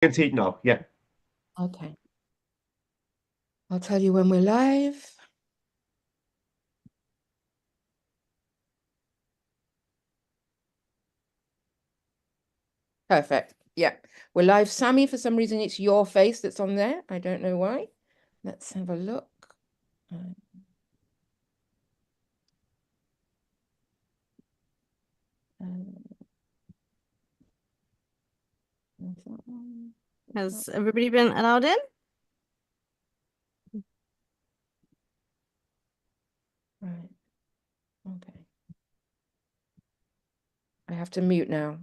Can see it now. Yeah. Okay. I'll tell you when we're live. Perfect. Yeah. We're live. Sammy, for some reason, it's your face that's on there. I don't know why. Let's have a look. Uh, is that one? Has everybody been allowed in? Right. Okay. I have to mute now.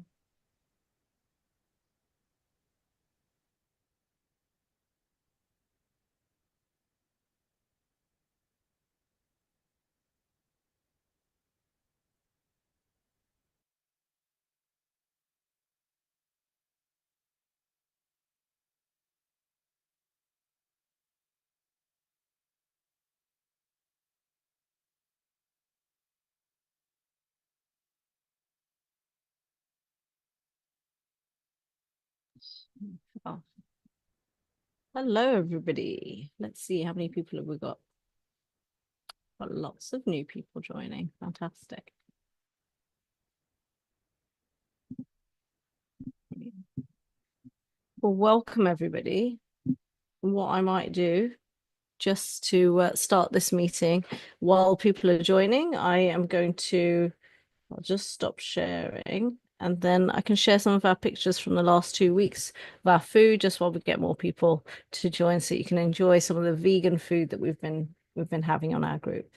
Oh. Hello, everybody. Let's see how many people have we got. Got lots of new people joining. Fantastic. Well, welcome everybody. What I might do just to start this meeting while people are joining, I'll just stop sharing and then I can share some of our pictures from the last 2 weeks of our food just while we get more people to join so you can enjoy some of the vegan food that we've been having on our group.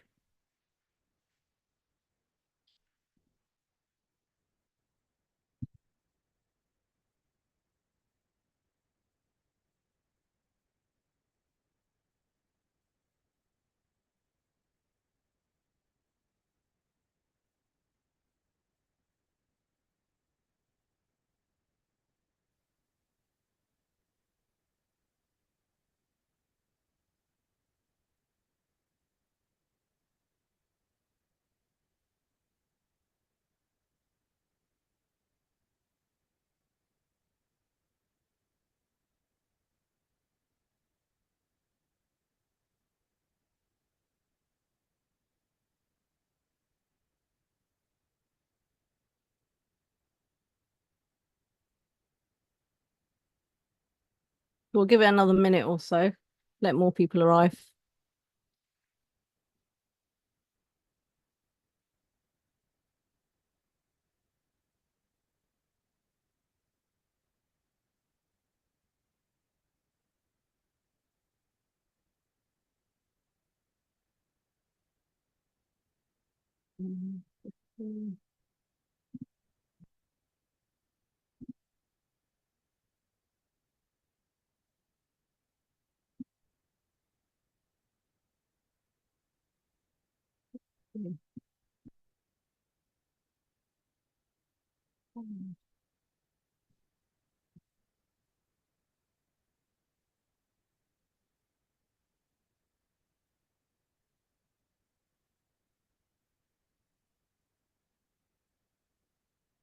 We'll give it another minute or so, let more people arrive.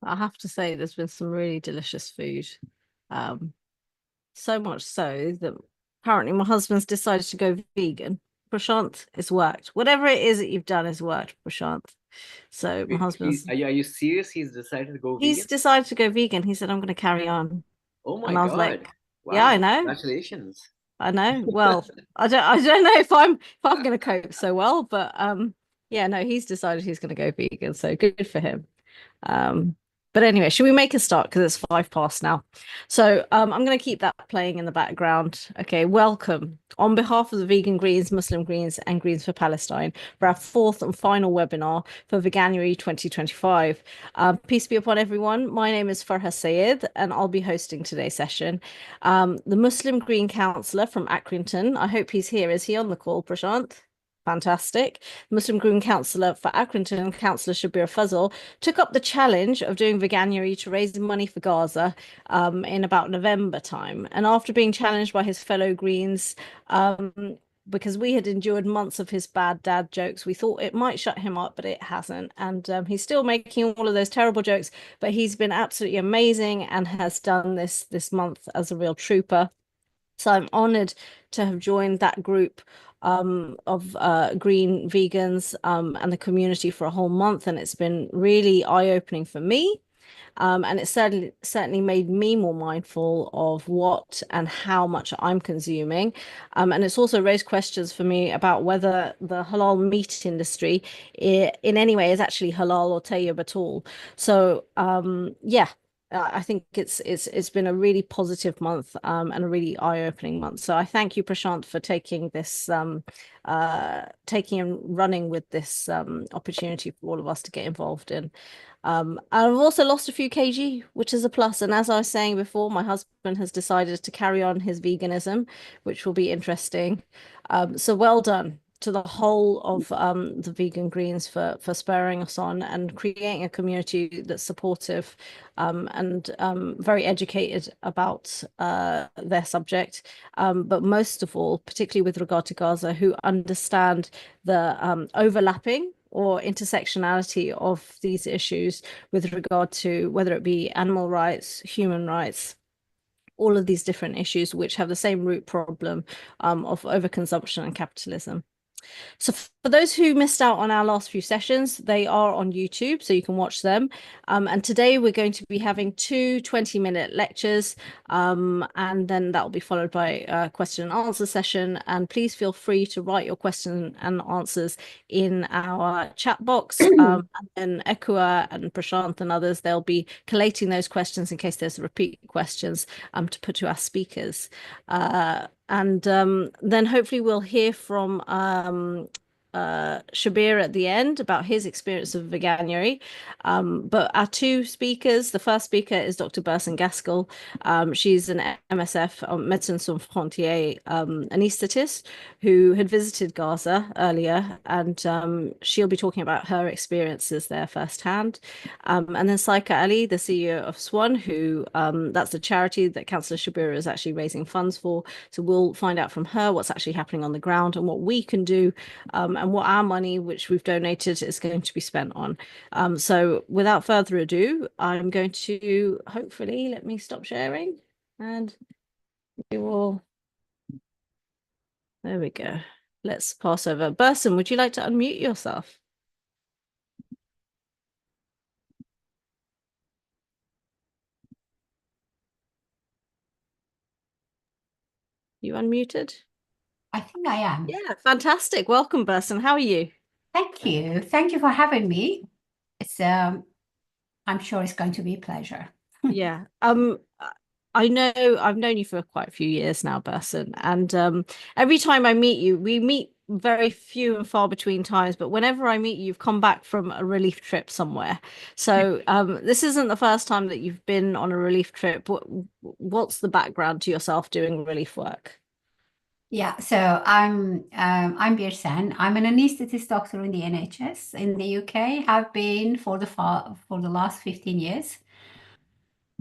I have to say, there's been some really delicious food. So much so that apparently my husband's decided to go vegan. Prashant, it's worked. Whatever it is that you've done has worked, Prashant. So my husband's Are you serious? He's decided to go he's vegan? decided to go vegan. He said, I'm going to carry on. Oh my And I was God. like, Wow. yeah, I know. Congratulations. I know. Well, I don't know if I'm going to cope so well, but yeah, no, he's decided he's going to go vegan. So good for him. But anyway, should we make a start? Because it's 5 past now. So I'm going to keep that playing in the background. Okay, welcome. On behalf of the Vegan Greens, Muslim Greens, and Greens for Palestine, for our fourth and final webinar for Veganuary 2025. Peace be upon everyone. My name is Farha Sayed, and I'll be hosting today's session. The Muslim Green Councillor from Accrington, I hope he's here. Is he on the call, Prashant? Fantastic. Muslim Green Councillor for Accrington, Councillor Shabir Fuzzle, took up the challenge of doing Veganuary to raise money for Gaza in about November time. And after being challenged by his fellow Greens, because we had endured months of his bad dad jokes. We thought it might shut him up, but it hasn't. And he's still making all of those terrible jokes, but he's been absolutely amazing and has done this month as a real trooper. So I'm honored to have joined that group of green vegans and the community for a whole month. And it's been really eye-opening for me. And it certainly made me more mindful of what and how much I'm consuming. And it's also raised questions for me about whether the halal meat industry in any way is actually halal or tayyib at all. So yeah, I think it's been a really positive month and a really eye-opening month. So I thank you, Prashant, for taking this taking and running with this opportunity for all of us to get involved in. I've also lost a few kg, which is a plus. And as I was saying before, my husband has decided to carry on his veganism, which will be interesting. So well done to the whole of the Vegan Greens for spurring us on and creating a community that's supportive and very educated about their subject. But most of all, particularly with regard to Gaza, who understand the overlapping or intersectionality of these issues with regard to whether it be animal rights, human rights, all of these different issues which have the same root problem of overconsumption and capitalism. So for those who missed out on our last few sessions, they are on YouTube, so you can watch them. And today we're going to be having two 20-minute lectures, and then that will be followed by a question and answer session. And please feel free to write your question and answers in our chat box. And then Ekua and Prashant and others, they'll be collating those questions in case there's repeat questions to put to our speakers. And then hopefully we'll hear from Shabir at the end about his experience of veganuary. But our two speakers, the first speaker is Dr. Burson Gaskell. She's an MSF, Médecins Sans Frontières anaesthetist who had visited Gaza earlier, and she'll be talking about her experiences there firsthand. And then Saika Ali, the CEO of Swan, who that's the charity that Councillor Shabir is actually raising funds for. So we'll find out from her what's actually happening on the ground and what we can do, and what our money, which we've donated, is going to be spent on. So without further ado, I'm going to hopefully, let me stop sharing and we will, there we go. Let's pass over. Burson, would you like to unmute yourself? You unmuted? I think I am. Yeah, fantastic. Welcome, Burson. How are you? Thank you. Thank you for having me. It's I'm sure it's going to be a pleasure. Yeah. I know I've known you for quite a few years now, Burson, and every time I meet you, we meet very few and far between times, but whenever I meet you, you've come back from a relief trip somewhere. So this isn't the first time that you've been on a relief trip. What's the background to yourself doing relief work? Yeah, so I'm Bir Sen. I'm an anaesthetist doctor in the NHS in the UK. Have been for the last 15 years.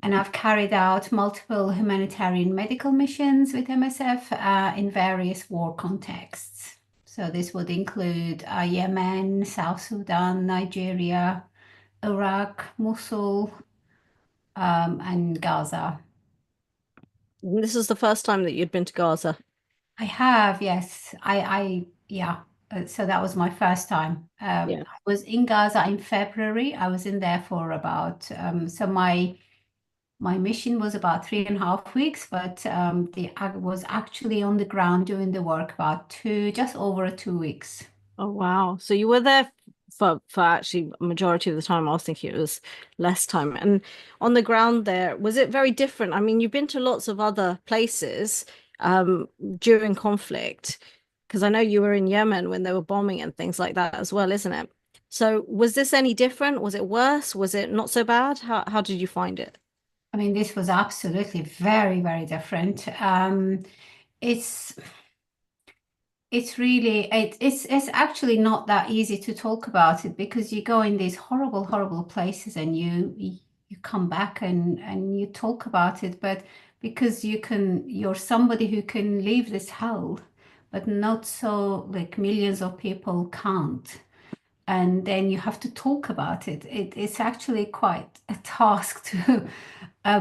And I've carried out multiple humanitarian medical missions with MSF in various war contexts. So this would include Yemen, South Sudan, Nigeria, Iraq, Mosul, and Gaza. This is the first time that you'd been to Gaza. I have, yes. Yeah. So that was my first time. Yeah. I was in Gaza in February. I was in there for about, so my mission was about 3.5 weeks, but I was actually on the ground doing the work about just over 2 weeks. Oh, wow. So you were there for actually a majority of the time. I was thinking it was less time. And on the ground there, was it very different? I mean, you've been to lots of other places during conflict, because I know you were in Yemen when they were bombing and things like that as well, isn't it? So was this any different? Was it worse? Was it not so bad? How did you find it? I mean, this was absolutely very, very different. It's actually not that easy to talk about it because you go in these horrible, horrible places and you come back and you talk about it, but because you're somebody who can leave this hell but not so like millions of people can't. And then you have to talk about it. It's actually quite a task to,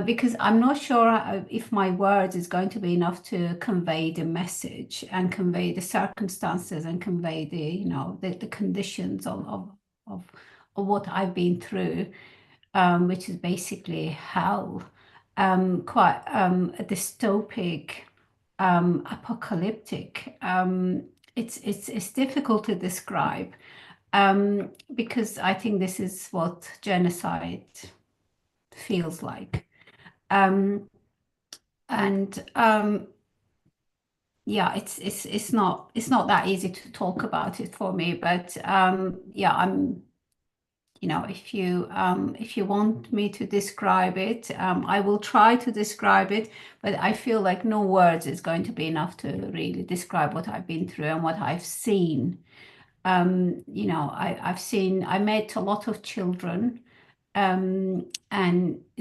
because I'm not sure if my words is going to be enough to convey the message and convey the circumstances and convey the, you know, the conditions of, of what I've been through, which is basically hell, quite a dystopic, apocalyptic. It's difficult to describe, because I think this is what genocide feels like. And yeah, it's not that easy to talk about it for me, but yeah, I'm, you know, if you want me to describe it, I will try to describe it, but I feel like no words is going to be enough to really describe what I've been through and what I've seen. You know, I met a lot of children, and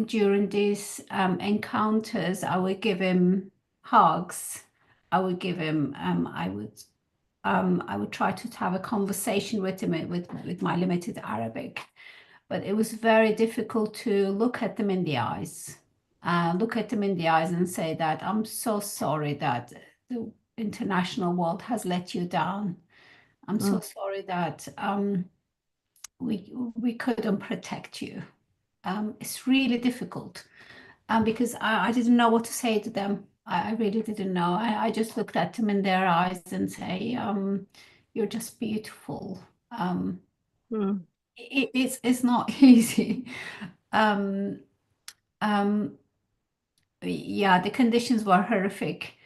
during these encounters, I would give him hugs. I would give him, I would try to have a conversation with him with my limited Arabic, but it was very difficult to look at them in the eyes, look at them in the eyes and say that I'm so sorry that the international world has let you down. I'm so sorry that we couldn't protect you. It's really difficult, because I didn't know what to say to them. I really didn't know. I just looked at them in their eyes and say, "You're just beautiful." It's not easy. Um, um, yeah, the conditions were horrific.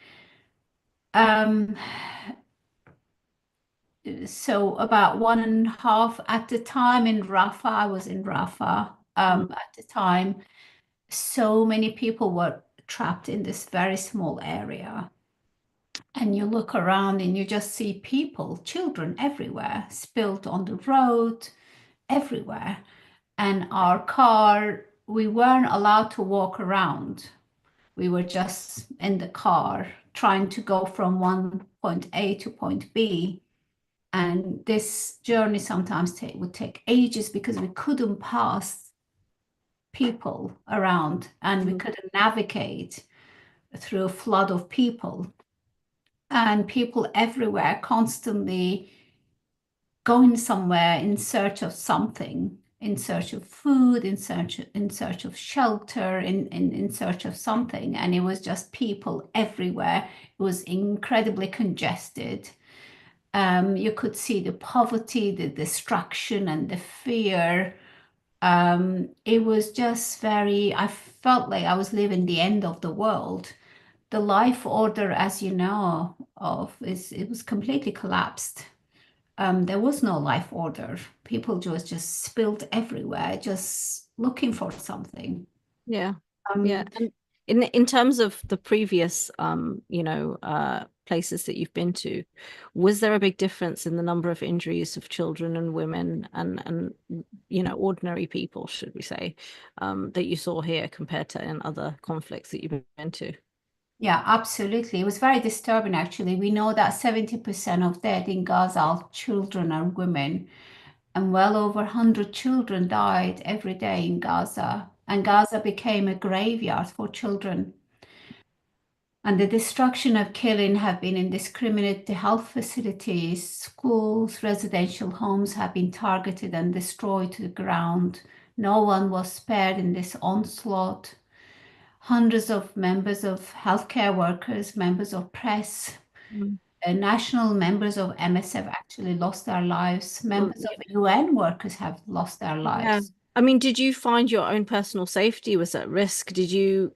So about 1.5 at the time in Rafah, I was in Rafah at the time. So many people were trapped in this very small area. And you look around and you just see people, children everywhere, spilled on the road, everywhere. And our car, we weren't allowed to walk around. We were just in the car trying to go from one point A to point B. And this journey sometimes would take ages because we couldn't pass people around and we couldn't navigate through a flood of people. And people everywhere constantly going somewhere in search of something, in search of food, in search of shelter, in search of something. And it was just people everywhere. It was incredibly congested. You could see the poverty, the destruction, and the fear. It was just very, I felt like I was living the end of the world. The life order, as you know, it was completely collapsed. There was no life order. People just spilled everywhere, just looking for something. Yeah. Yeah. And in terms of the previous places that you've been to, was there a big difference in the number of injuries of children and women and ordinary people, should we say, that you saw here compared to in other conflicts that you've been to? Yeah, absolutely. It was very disturbing, actually. We know that 70% of dead in Gaza are children and women, and well over 100 children died every day in Gaza. And Gaza became a graveyard for children. And the destruction of killing have been indiscriminate. The health facilities, schools, residential homes have been targeted and destroyed to the ground. No one was spared in this onslaught. Hundreds of members of healthcare workers, members of press, national members of MSF actually lost their lives. Members of UN workers have lost their lives. Yeah. I mean, did you find your own personal safety was at risk? Did you?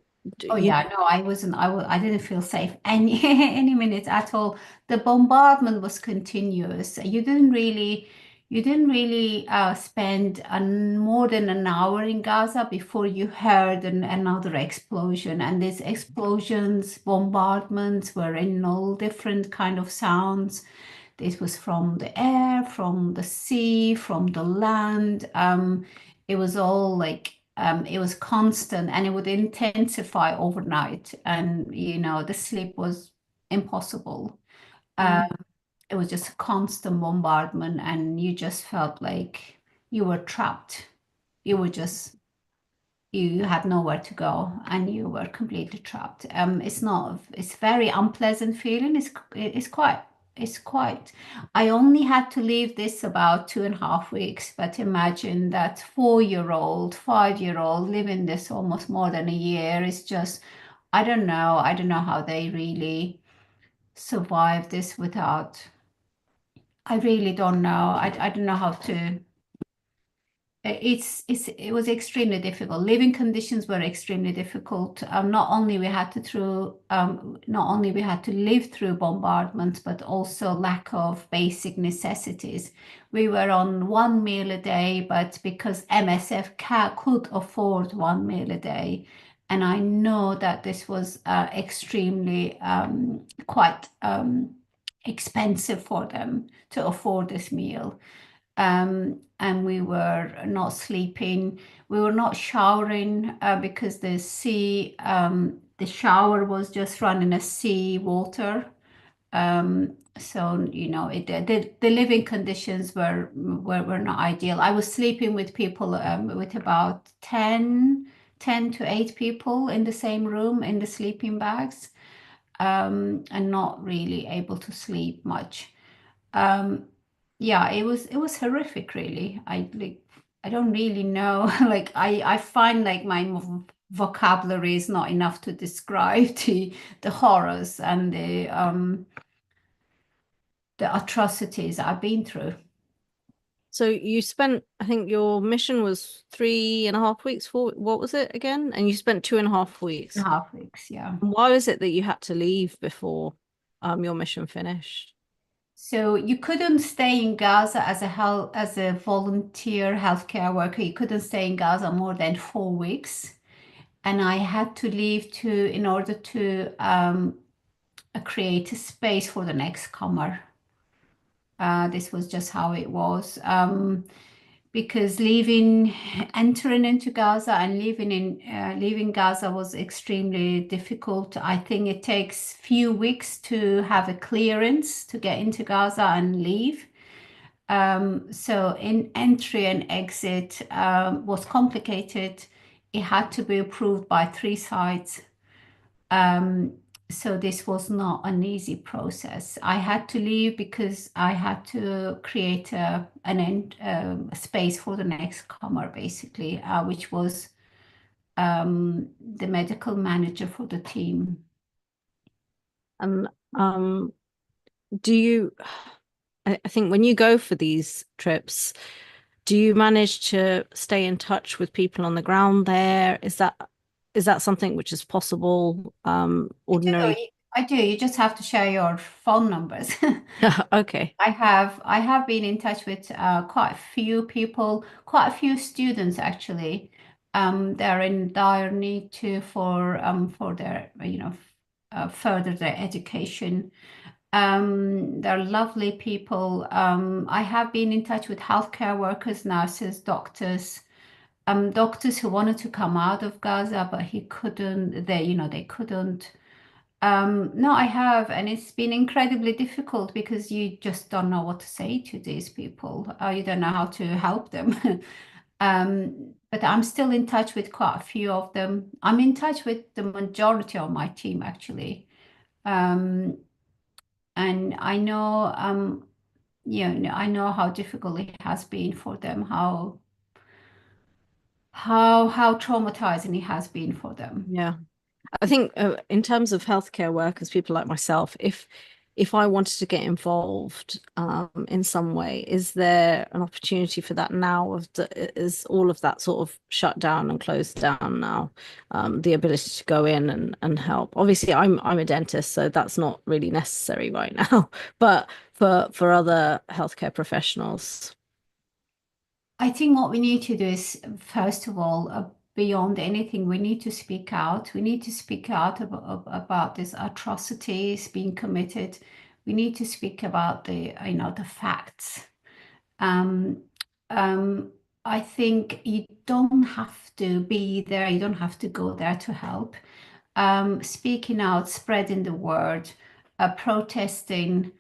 Oh yeah, no, I wasn't. I didn't feel safe any minute at all. The bombardment was continuous. You didn't really spend more than an hour in Gaza before you heard another explosion. And these explosions, bombardments were in all different kind of sounds. This was from the air, from the sea, from the land. It was all like it was constant and it would intensify overnight. And the sleep was impossible. It was just a constant bombardment, and you just felt like you were trapped. You were just, you had nowhere to go, and you were completely trapped. It's very unpleasant feeling. It's quite, I only had to leave this about 2.5 weeks, but imagine that 4-year-old, 5-year-old living this almost more than a year. It's just, I don't know how they really survive this without, I really don't know. I don't know how to. It was extremely difficult. Living conditions were extremely difficult. Not only we had to live through bombardments, but also lack of basic necessities. We were on one meal a day, but because MSF could afford one meal a day, and I know that this was extremely quite expensive for them to afford this meal. And we were not sleeping. We were not showering because the shower was just running a sea water. So the living conditions were not ideal. I was sleeping with people with about 10 to 8 people in the same room in the sleeping bags, and not really able to sleep much. Yeah, it was horrific, really. I don't really know. Like I find like my vocabulary is not enough to describe the horrors and the atrocities I've been through. So you spent, I think your mission was 3.5 weeks. What was it again? And you spent 2.5 weeks. 2.5 weeks, yeah. Why was it that you had to leave before your mission finished? So you couldn't stay in Gaza as a volunteer healthcare worker. You couldn't stay in Gaza more than 4 weeks, and I had to leave in order to create a space for the next comer. This was just how it was. Because entering into Gaza and leaving Gaza was extremely difficult. I think it takes few weeks to have a clearance to get into Gaza and leave. So in entry and exit was complicated. It had to be approved by 3 sides. So this was not an easy process. I had to leave because I had to create a space for the next comer, basically, which was the medical manager for the team. And do you, I think when you go for these trips, do you manage to stay in touch with people on the ground there? Is that something which is possible? Ordinary. I do. You just have to share your phone numbers. Okay. I have been in touch with quite a few people, quite a few students actually. They're in dire need for their further their education. They're lovely people. I have been in touch with healthcare workers, nurses, doctors. Doctors who wanted to come out of Gaza, but he couldn't. They couldn't. No, I have, and it's been incredibly difficult because you just don't know what to say to these people. You don't know how to help them. But I'm still in touch with quite a few of them. I'm in touch with the majority of my team, actually. And I know, I know how difficult it has been for them, how traumatizing it has been for them. Yeah. I think in terms of healthcare workers, people like myself, if I wanted to get involved in some way, is there an opportunity for that now? Is all of that sort of shut down and closed down now? The ability to go in and help. Obviously, I'm a dentist, so that's not really necessary right now. But for other healthcare professionals, I think what we need to do is, first of all, beyond anything, we need to speak out. We need to speak out about these atrocities being committed. We need to speak about the facts. I think you don't have to be there. You don't have to go there to help. Speaking out, spreading the word, protesting,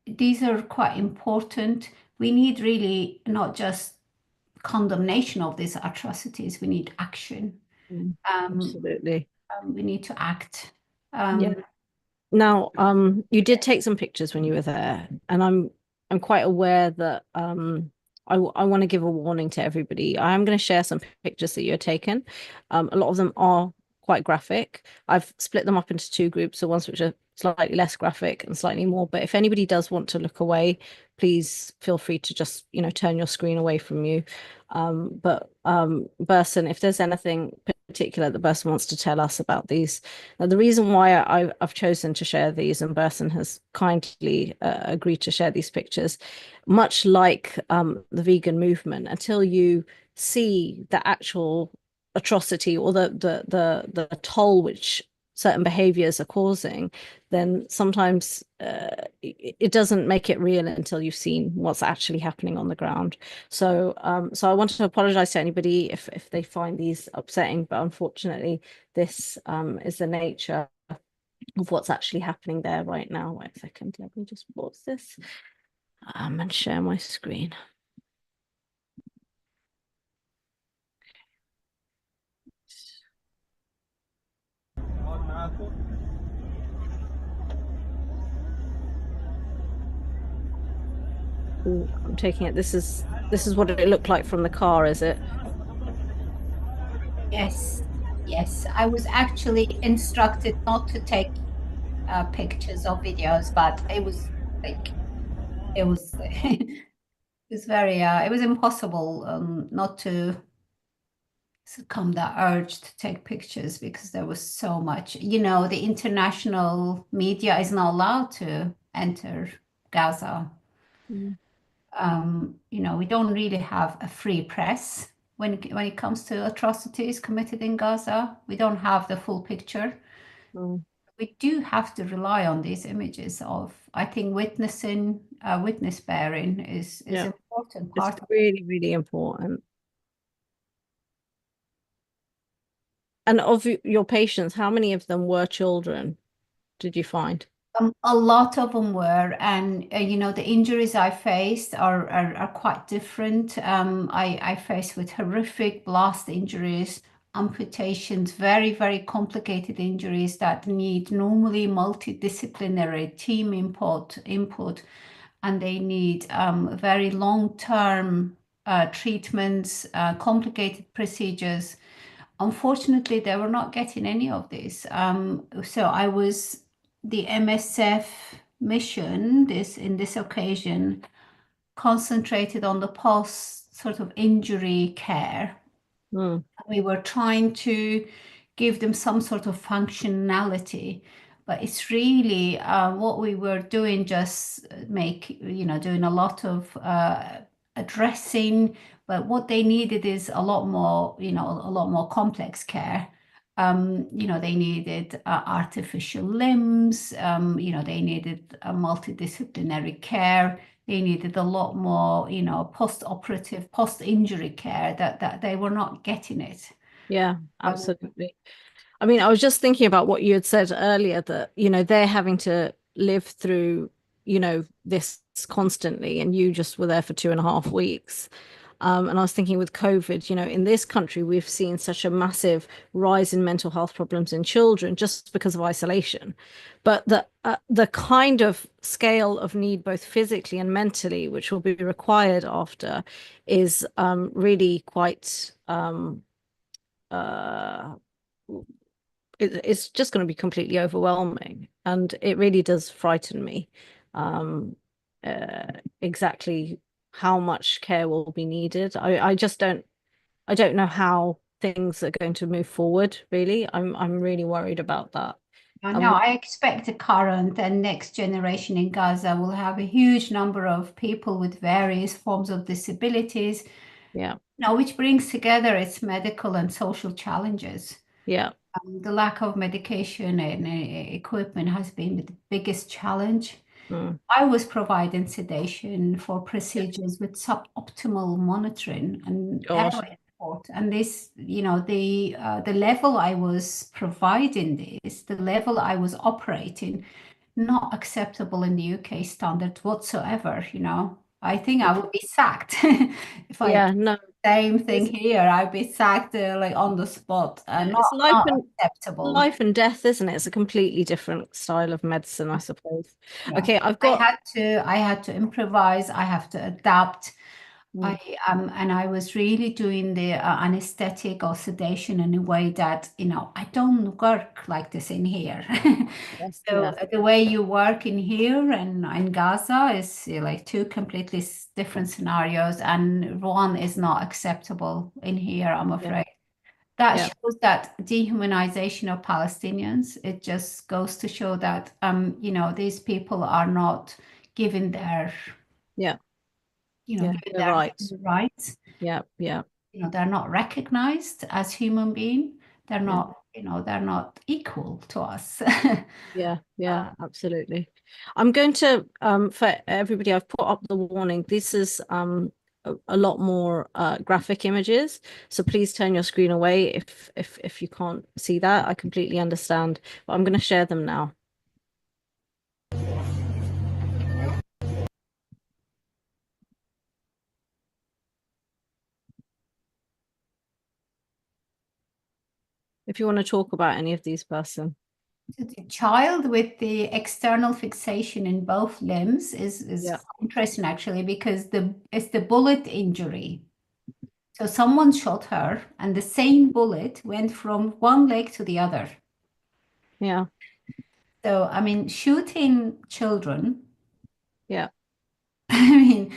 these are quite important. We need really not just condemnation of these atrocities, we need action. Absolutely. We need to act. Yeah. Now, you did take some pictures when you were there, and I'm quite aware that I want to give a warning to everybody. I am going to share some pictures that you had taken. A lot of them are quite graphic. I've split them up into two groups, so ones which are slightly less graphic and slightly more. But if anybody does want to look away, please feel free to just, turn your screen away from you. But Burson, if there's anything particular that Burson wants to tell us about these. Now, the reason why I've chosen to share these, and Burson has kindly agreed to share these pictures, much like the vegan movement, until you see the actual atrocity or the toll which certain behaviors are causing, then sometimes it doesn't make it real until you've seen what's actually happening on the ground. So I want to apologize to anybody if they find these upsetting, but unfortunately this is the nature of what's actually happening there right now. Wait a second, let me just pause this and share my screen. Ooh, I'm taking it. This is what it looked like from the car, is it? Yes, yes. I was actually instructed not to take pictures or videos, but it was like it was it was very it was impossible not to succumb that urge to take pictures because there was so much. The international media is not allowed to enter Gaza. We don't really have a free press when it comes to atrocities committed in Gaza. We don't have the full picture. We do have to rely on these images of, I think, witness bearing is an important part It's of really, really important. And of your patients, how many of them were children, did you find? A lot of them were, and the injuries I faced are quite different. I faced with horrific blast injuries, amputations, very, very complicated injuries that need normally multidisciplinary team input, and they need very long-term treatments, complicated procedures. Unfortunately, they were not getting any of this. So I was the MSF mission in this occasion concentrated on the post sort of injury care. We were trying to give them some sort of functionality, but it's really what we were doing, just doing a lot of addressing, but what they needed is a lot more complex care. They needed artificial limbs, they needed a multidisciplinary care. They needed a lot more, post-operative, post-injury care that they were not getting it. Yeah, absolutely. I mean, I was just thinking about what you had said earlier that, they're having to live through, this constantly, and you just were there for 2.5 weeks. And I was thinking with COVID, in this country, we've seen such a massive rise in mental health problems in children just because of isolation. But the kind of scale of need, both physically and mentally, which will be required after, is really quite it's just going to be completely overwhelming, and it really does frighten me exactly how much care will be needed. I just don't know how things are going to move forward, really. I'm really worried about that. No, I expect the current and next generation in Gaza will have a huge number of people with various forms of disabilities. Yeah. Which brings together its medical and social challenges. Yeah. The lack of medication and equipment has been the biggest challenge. I was providing sedation for procedures with suboptimal monitoring and error support. And this, the level I was providing this, the level I was operating, not acceptable in the UK standard whatsoever, you know. I think I would be sacked if I Yeah, did no, the same thing it's, here. I'd be sacked like on the spot. it's Not acceptable. life and death, isn't it? It's a completely different style of medicine, I suppose. Yeah. Okay, I had to improvise. I have to adapt. Mm. And I was really doing the anesthetic or sedation in a way that, you know, I don't work like this in here. Yes, So yes. the way you work in here and in Gaza is like two completely different scenarios, and one is not acceptable in here, I'm afraid. That Yeah. shows that dehumanization of Palestinians. It just goes to show that, you know, these people are not given their, Yeah. you know, Yeah, given you're their right. human rights. Yeah, yeah, You know, they're not recognized as human being. They're yeah, not, you know, they're not equal to us. yeah, yeah, absolutely. I'm going to for everybody, I've put up the warning. This is a lot more graphic images, so please turn your screen away if you can't see that. I completely understand, but I'm going to share them now. If you want to talk about any of these person. The child with the external fixation in both limbs is Yeah. interesting actually, because it's the bullet injury. So someone shot her and the same bullet went from one leg to the other. Yeah. So, I mean, shooting children. Yeah. I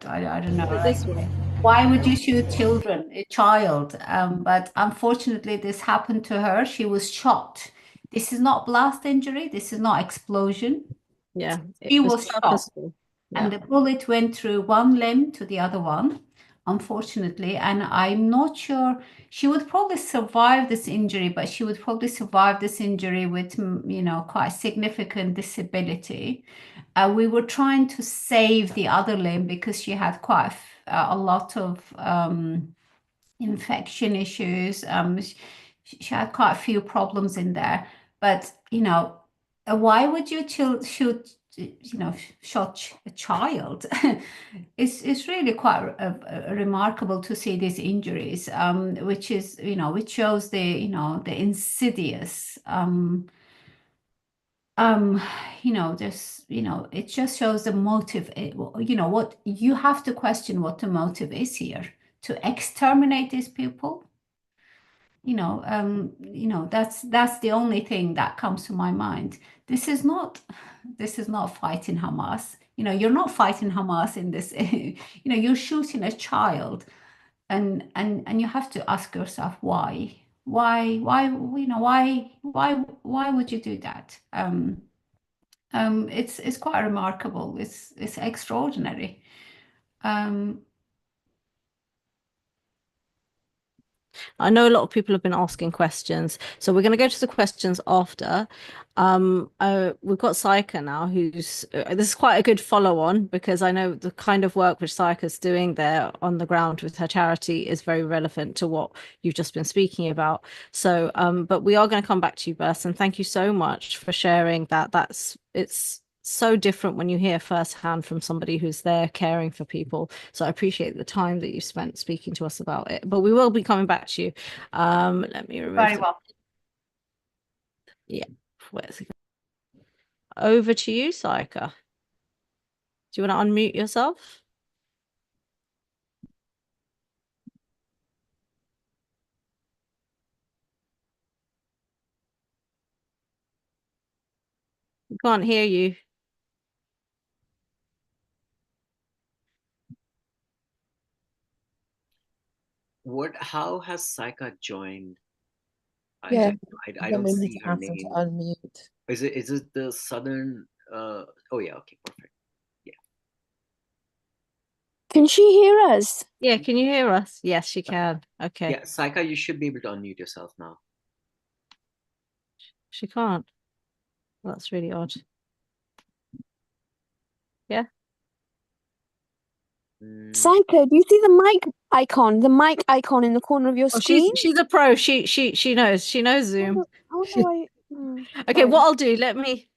don't know. This way. Why would you shoot children, a child? But unfortunately, this happened to her. She was shot. This is not blast injury. This is not explosion. Yeah, She it was was shot, purposeful. and Yeah. the bullet went through one limb to the other one, unfortunately. And I'm not sure she would probably survive this injury, but she would probably survive this injury with, you know, quite significant disability. We were trying to save the other limb because she had quite a lot of infection issues. She had quite a few problems in there. But, you know, why would you shoot, you know, shot a child? It's really quite remarkable to see these injuries, which is, you know, which shows the, you know, the insidious, you know, just, you know, it just shows the motive. You know, what you have to question what the motive is here, to exterminate these people. You know, that's the only thing that comes to my mind. This is not fighting Hamas. You know, you're not fighting Hamas in this. You know, you're shooting a child, and you have to ask yourself why, you know, why would you do that? It's quite remarkable. It's extraordinary. I know a lot of people have been asking questions, so we're going to go to the questions after. We've got Saika now, who's this is quite a good follow-on, because I know the kind of work which Saika's doing there on the ground with her charity is very relevant to what you've just been speaking about. So, but we are going to come back to you, Bess, and thank you so much for sharing that. It's so different when you hear firsthand from somebody who's there caring for people. So I appreciate the time that you spent speaking to us about it. But we will be coming back to you. Let me remove Very well. Yeah. Where's it? Over to you, Saika. Do you want to unmute yourself? We can't hear you. How has Saika joined? Yeah, I then don't we need see to her ask them to name. unmute. Is it the southern oh yeah, okay, perfect. Yeah. Can she hear us? Yeah, can you hear us? Yes, she can. Okay. Yeah, Saika, you should be able to unmute yourself now. She can't. That's really odd. Yeah. Psycho, do you see the mic icon? The mic icon in the corner of your Oh, screen? she's a pro. She knows. She knows Zoom. I wonder why. Okay, what I'll do, let me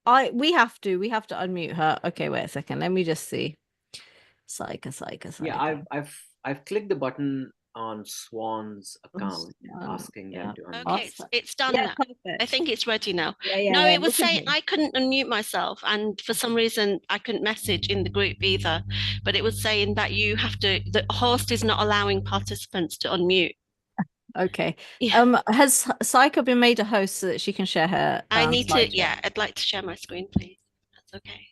we have to unmute her. Okay, wait a second. Let me just see. Psycha. Yeah, I've clicked the button on Swan's account asking yeah. them to unmute. Okay, Awesome. it's done Yeah, now. perfect. I think it's ready now. Yeah, No, it was look at saying him. I couldn't unmute myself, and for some reason I couldn't message in the group either. But it was saying that the host is not allowing participants to unmute. Okay. Yeah. Has Psycha been made a host so that she can share her I need to, slideshow? yeah, I'd like to share my screen, please. That's okay.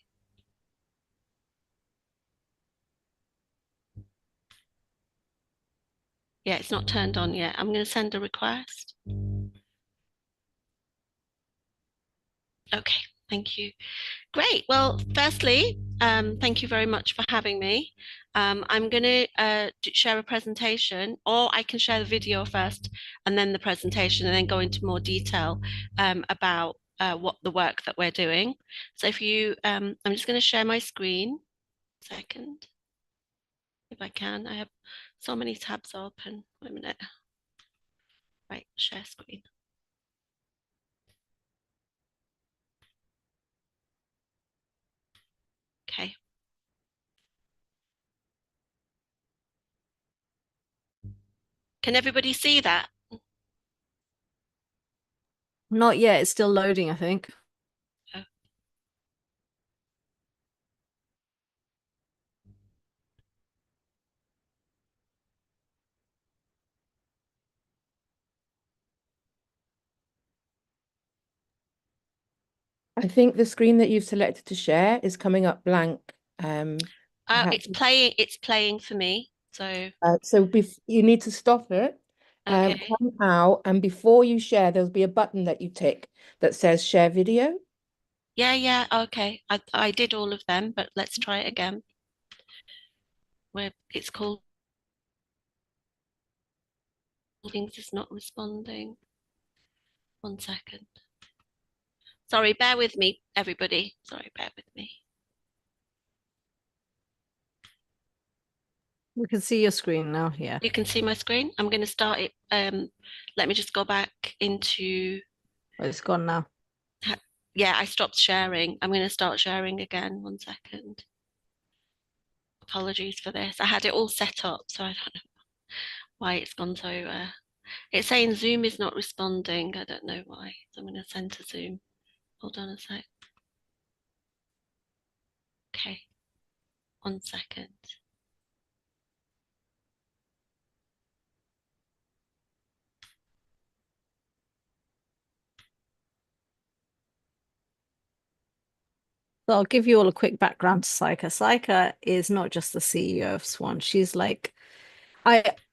Yeah, it's not turned on yet. I'm going to send a request. Okay, thank you. Great. Well, firstly, thank you very much for having me. I'm going to share a presentation, or I can share the video first and then the presentation, and then go into more detail about what the work that we're doing. So if you, I'm just going to share my screen. Second, if I can. I have so many tabs open. Wait a minute. Right, share screen. Okay. Can everybody see that? Not yet. It's still loading, I think. Oh. I think the screen that you've selected to share is coming up blank. It's playing for me. So So you need to stop it, okay. come out, and before you share, there'll be a button that you tick that says share video. Yeah, okay. I did all of them, but let's try it again. Where it's called things is not responding. 1 second. Sorry, bear with me, everybody. Sorry, bear with me. We can see your screen now. Yeah. You can see my screen. I'm going to start it. Let me just go back into. Oh, it's gone now. Yeah, I stopped sharing. I'm going to start sharing again. 1 second. Apologies for this. I had it all set up, so I don't know why it's gone so. It's saying Zoom is not responding. I don't know why. So I'm going to send to Zoom. Hold on a sec. Okay. 1 second. So I'll give you all a quick background to Psycha. Psycha is not just the CEO of Swan. She's like,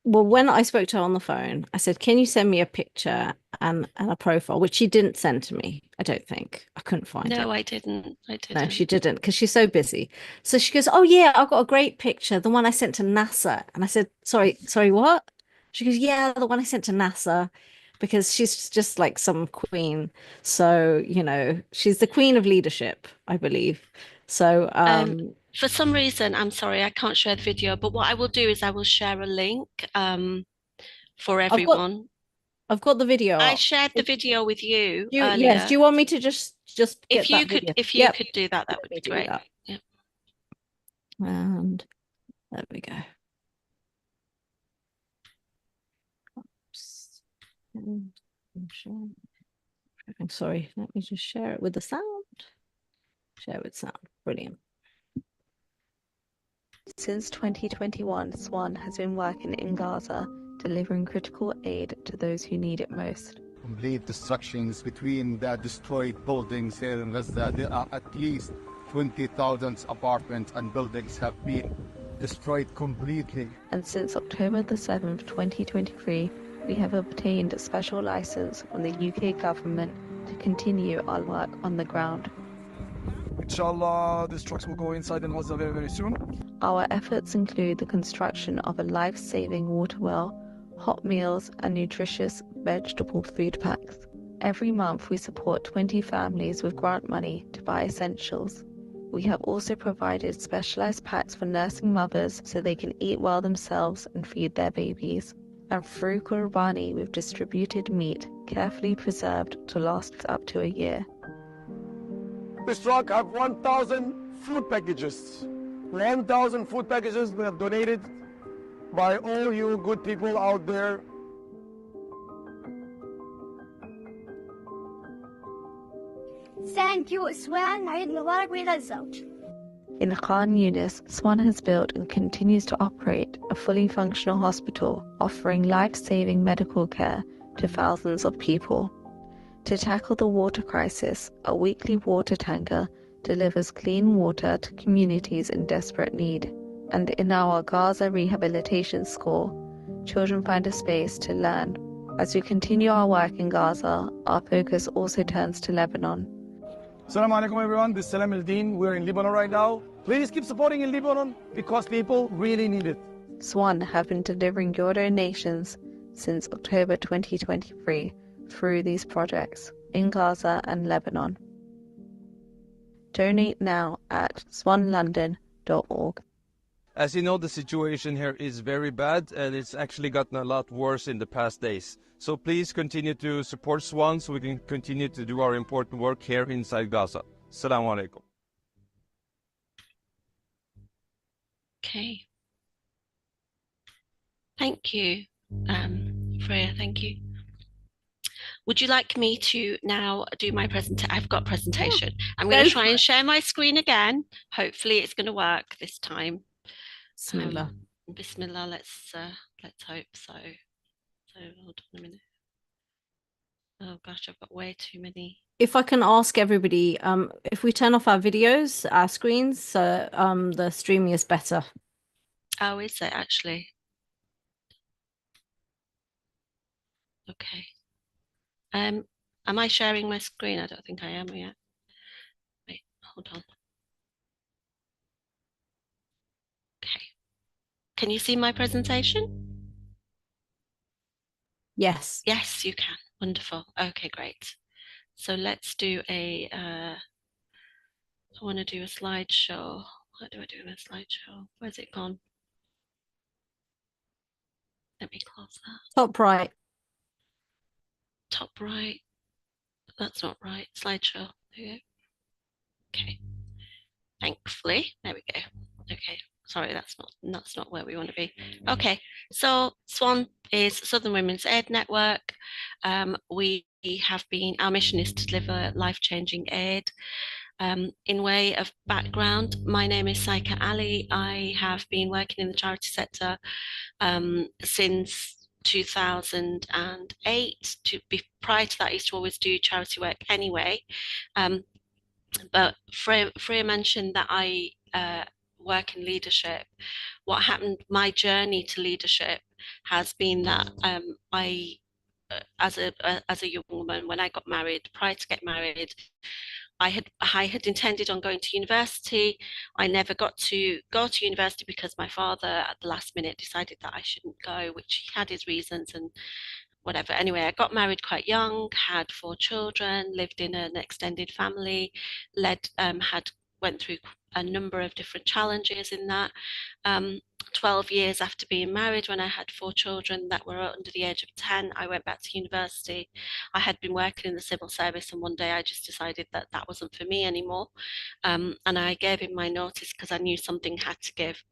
when I spoke to her on the phone, I said, can you send me a picture and a profile, which she didn't send to me. I don't think. I couldn't find it. No, I didn't. No, she didn't, because she's so busy. So she goes, oh yeah, I've got a great picture, the one I sent to NASA. And I said, sorry, what? She goes, yeah, the one I sent to NASA, because she's just like some queen. So, she's the queen of leadership, I believe. So, for some reason, I'm sorry, I can't share the video, but what I will do is I will share a link for everyone. I've got the video. I shared the video with you earlier. Yes, do you want me to just get that video? If you could do that, that would be great. Yeah. And there we go. Oops. And I'm sorry, let me just share it with the sound. Share with sound. Brilliant. Since 2021, Swan has been working in Gaza, delivering critical aid to those who need it most. Complete destructions between the destroyed buildings here in Gaza. There are at least 20,000 apartments and buildings have been destroyed completely. And since October the 7th, 2023, we have obtained a special license from the UK government to continue our work on the ground. Inshallah, these trucks will go inside in Gaza very, very soon. Our efforts include the construction of a life-saving water well, hot meals, and nutritious vegetable food packs. Every month, we support 20 families with grant money to buy essentials. We have also provided specialized packs for nursing mothers so they can eat well themselves and feed their babies. And through Qurbani, we've distributed meat carefully preserved to last up to a year. This truck have 1,000 food packages. 1,000 food packages we have donated by all you good people out there. Thank you, Swan. عيد مبارك ويغزة. In Khan Yunis, Swan has built and continues to operate a fully functional hospital offering life-saving medical care to thousands of people. To tackle the water crisis, a weekly water tanker delivers clean water to communities in desperate need. And in our Gaza Rehabilitation School, children find a space to learn. As we continue our work in Gaza, our focus also turns to Lebanon. Assalamu alaikum everyone, this is Salam Eldin. We're in Lebanon right now. Please keep supporting in Lebanon because people really need it. Swan have been delivering your donations since October 2023 through these projects in Gaza and Lebanon. Donate now at swanlondon.org. As you know, the situation here is very bad and it's actually gotten a lot worse in the past days. So please continue to support Swan so we can continue to do our important work here inside Gaza. Assalamu alaikum. Okay. Thank you, Freya, thank you. Would you like me to now do my presentation? I've got presentation. I'm going to try and share my screen again. Hopefully it's going to work this time. Bismillah. Bismillah, let's hope so. So hold on a minute. Oh gosh, I've got way too many. If I can ask everybody, if we turn off our videos, our screens, the streaming is better. Oh, is it actually? Okay. Am I sharing my screen? I don't think I am yet. Wait, hold on. Okay. Can you see my presentation? Yes. Yes, you can. Wonderful. Okay, great. So let's do a, I want to do a slideshow. What do I do in a slideshow? Where's it gone? Let me close that. Top right. Top right. That's not right. Slideshow. There you go. Okay. Thankfully, there we go. Okay. Sorry, that's not where we want to be. Okay. So SWAN is Southern Women's Aid Network. We have been, our mission is to deliver life-changing aid. In way of background, my name is Saika Ali. I have been working in the charity sector since 2008. Prior to that, I used to always do charity work anyway. But Freya mentioned that I work in leadership. What happened, my journey to leadership has been that I, as a young woman, when I got married, prior to get married, I had intended on going to university. I never got to go to university because my father at the last minute decided that I shouldn't go, which he had his reasons and whatever. Anyway, I got married quite young, had 4 children, lived in an extended family, went through a number of different challenges in that. 12 years after being married, when I had 4 children that were under the age of 10, I went back to university. I had been working in the civil service, and one day I just decided that that wasn't for me anymore. And I gave him my notice because I knew something had to give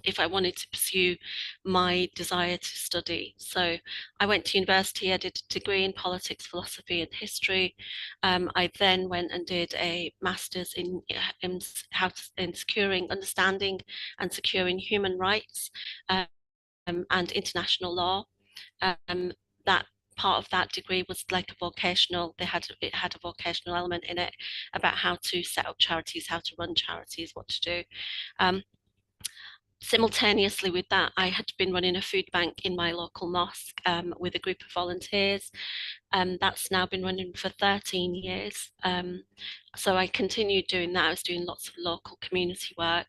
if I wanted to pursue my desire to study. So I went to university. I did a degree in politics, philosophy, and history. I then went and did a master's in understanding and securing human rights and international law. That part of that degree was like a vocational, it had a vocational element in it about how to set up charities, how to run charities, what to do. Simultaneously with that, I had been running a food bank in my local mosque with a group of volunteers. That's now been running for 13 years. So I continued doing that. I was doing lots of local community work.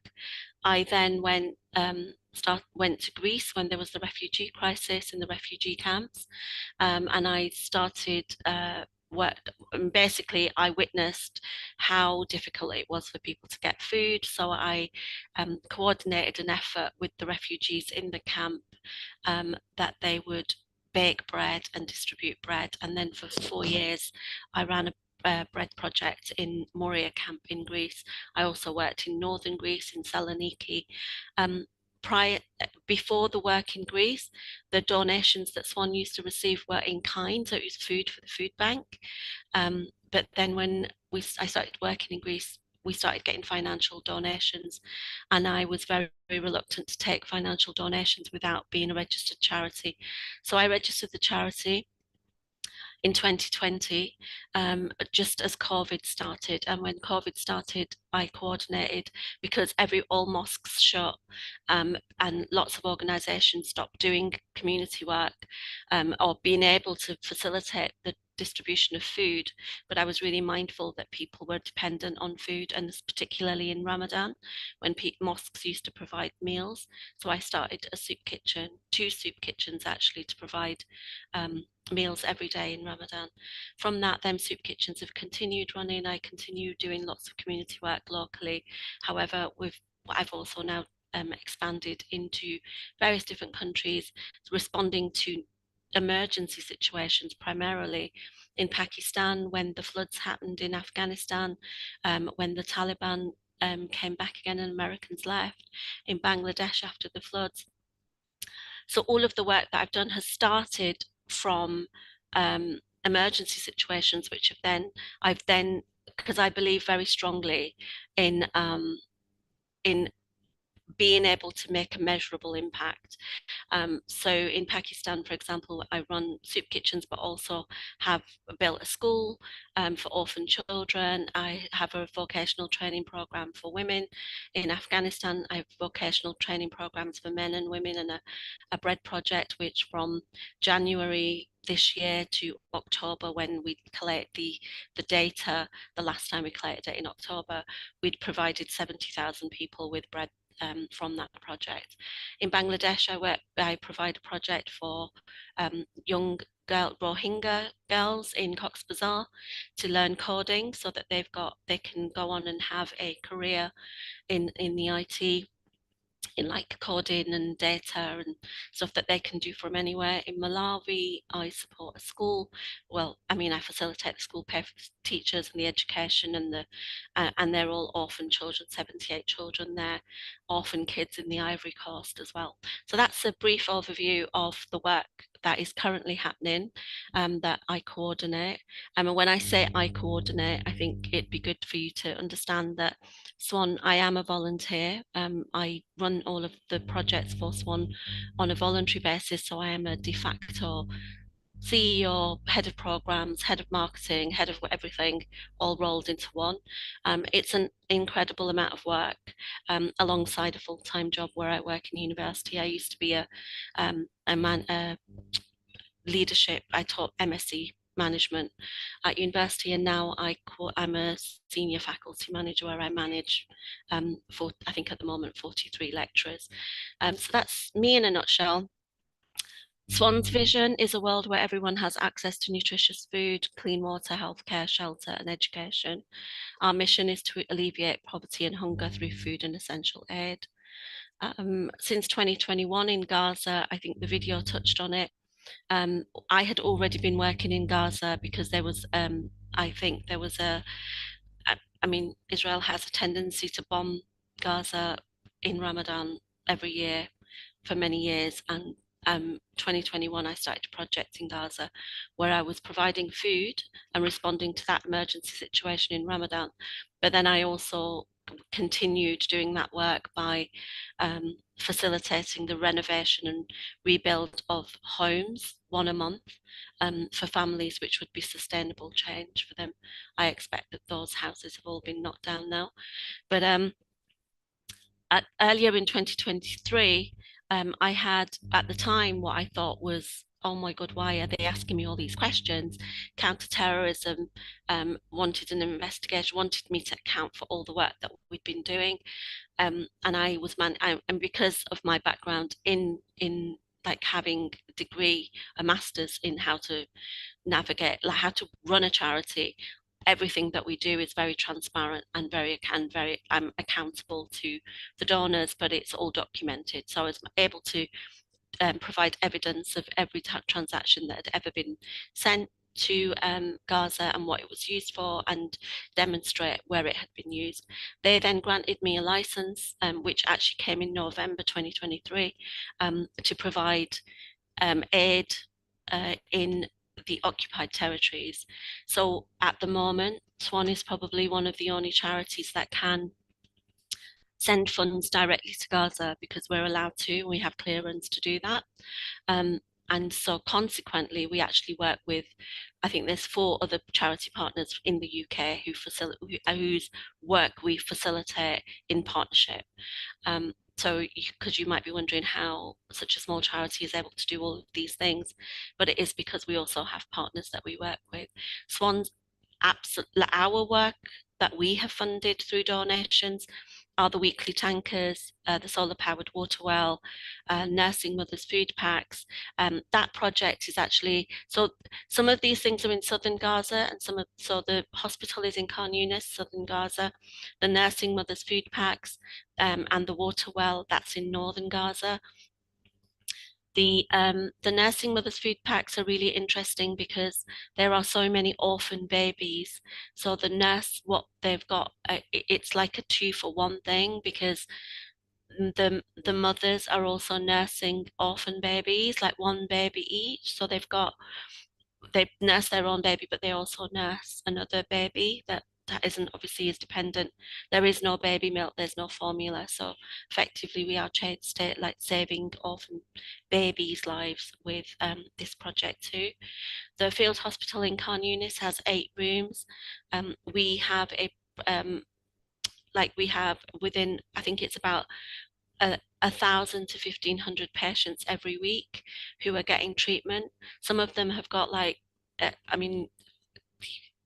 I then went to Greece when there was the refugee crisis in the refugee camps, and I started basically I witnessed how difficult it was for people to get food. So I coordinated an effort with the refugees in the camp that they would bake bread and distribute bread. And then for 4 years, I ran bread project in Moria camp in Greece. I also worked in northern Greece in Saloniki. Before the work in Greece, the donations that Swan used to receive were in kind, so it was food for the food bank. But then when I started working in Greece, we started getting financial donations, and I was very, very reluctant to take financial donations without being a registered charity. So I registered the charity in 2020, just as COVID started. And when COVID started, I coordinated, because all mosques shut, and lots of organisations stopped doing community work, or being able to facilitate the distribution of food. But I was really mindful that people were dependent on food, and particularly in Ramadan, when mosques used to provide meals. So I started a soup kitchen, 2 soup kitchens actually, to provide meals every day in Ramadan. From that, them soup kitchens have continued running. I continue doing lots of community work locally. However, I've also now expanded into various different countries, responding to emergency situations, primarily in Pakistan when the floods happened, in Afghanistan when the Taliban came back again and Americans left, in Bangladesh after the floods. So all of the work that I've done has started from emergency situations, which I've then, because I believe very strongly in being able to make a measurable impact. So in Pakistan, for example, I run soup kitchens, but also have built a school for orphan children. I have a vocational training program for women. In Afghanistan, I have vocational training programs for men and women, and a bread project, which from January this year to October, when we collect the data, the last time we collected it in October, we'd provided 70,000 people with bread from that project. In Bangladesh, I provide a project for young Rohingya girls in Cox's Bazar to learn coding, so that they can go on and have a career in the IT, in like coding and data and stuff that they can do from anywhere. In Malawi, I support a school. Well, I mean, I facilitate the school, pay for the teachers and the education, and they're all orphan children, 78 children there, orphan kids in the Ivory Coast as well. So that's a brief overview of the work that is currently happening, that I coordinate. And when I say I coordinate, I think it'd be good for you to understand that Swan, I am a volunteer. I run all of the projects for Swan on a voluntary basis, so I am a de facto CEO, head of programs, head of marketing, head of everything, all rolled into one. It's an incredible amount of work, alongside a full-time job where I work in university. I used to be a leadership. I taught MSc management at university, and now I'm a senior faculty manager where I manage, I think at the moment, 43 lecturers. So that's me in a nutshell. Swan's vision is a world where everyone has access to nutritious food, clean water, healthcare, shelter, and education. Our mission is to alleviate poverty and hunger through food and essential aid. Since 2021 in Gaza, I think the video touched on it. I had already been working in Gaza because there was, Israel has a tendency to bomb Gaza in Ramadan every year for many years, and 2021 I started a project in Gaza where I was providing food and responding to that emergency situation in Ramadan. But then I also continued doing that work by facilitating the renovation and rebuild of homes, one a month, for families, which would be sustainable change for them. I expect that those houses have all been knocked down now. But earlier in 2023, I had at the time what I thought was, oh my God, why are they asking me all these questions? Counterterrorism wanted an investigation, wanted me to account for all the work that we'd been doing. And I was and because of my background in like having a degree, a master's in how to navigate, like how to run a charity, everything that we do is very transparent and very accountable to the donors, but it's all documented. So I was able to provide evidence of every transaction that had ever been sent to Gaza and what it was used for and demonstrate where it had been used. They then granted me a license, which actually came in November 2023, to provide aid in the occupied territories. So at the moment, Swan is probably one of the only charities that can send funds directly to Gaza because we're allowed to, we have clearance to do that. And so consequently, we actually work with, I think there's 4 other charity partners in the UK whose work we facilitate in partnership. So because you might be wondering how such a small charity is able to do all of these things, but it is because we also have partners that we work with. Swan's our work that we have funded through donations are the weekly tankers, the solar powered water well, nursing mothers food packs. That project is actually, so some of these things are in southern Gaza and so the hospital is in Khan Yunis, southern Gaza, the nursing mothers food packs and the water well, that's in northern Gaza. The nursing mothers food packs are really interesting because there are so many orphan babies. So the nurse, what they've got, it's like a 2-for-1 thing because the mothers are also nursing orphan babies, like 1 baby each. So they nurse their own baby, but they also nurse another baby that isn't obviously as dependent. There is no baby milk, there's no formula. So effectively we are like saving orphan babies' lives with this project too. The field hospital in Khan Yunis has 8 rooms. We have we have within, I think it's about 1,000 to 1,500 patients every week who are getting treatment. Some of them have got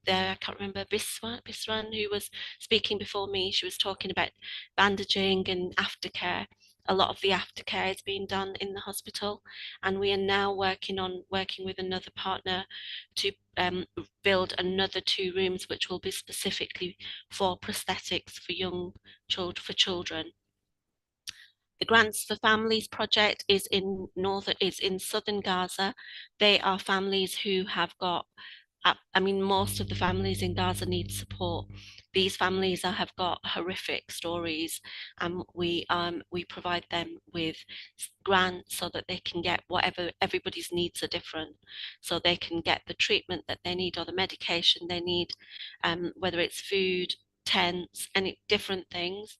I can't remember Bisran, who was speaking before me. She was talking about bandaging and aftercare. A lot of the aftercare is being done in the hospital, and we are now working with another partner to build another 2 rooms, which will be specifically for prosthetics for children. The Grants for Families project is in southern Gaza. They are families who have got, most of the families in Gaza need support. These families have got horrific stories, and we provide them with grants so that they can get whatever, everybody's needs are different, so they can get the treatment that they need or the medication they need, whether it's food, tents, any different things.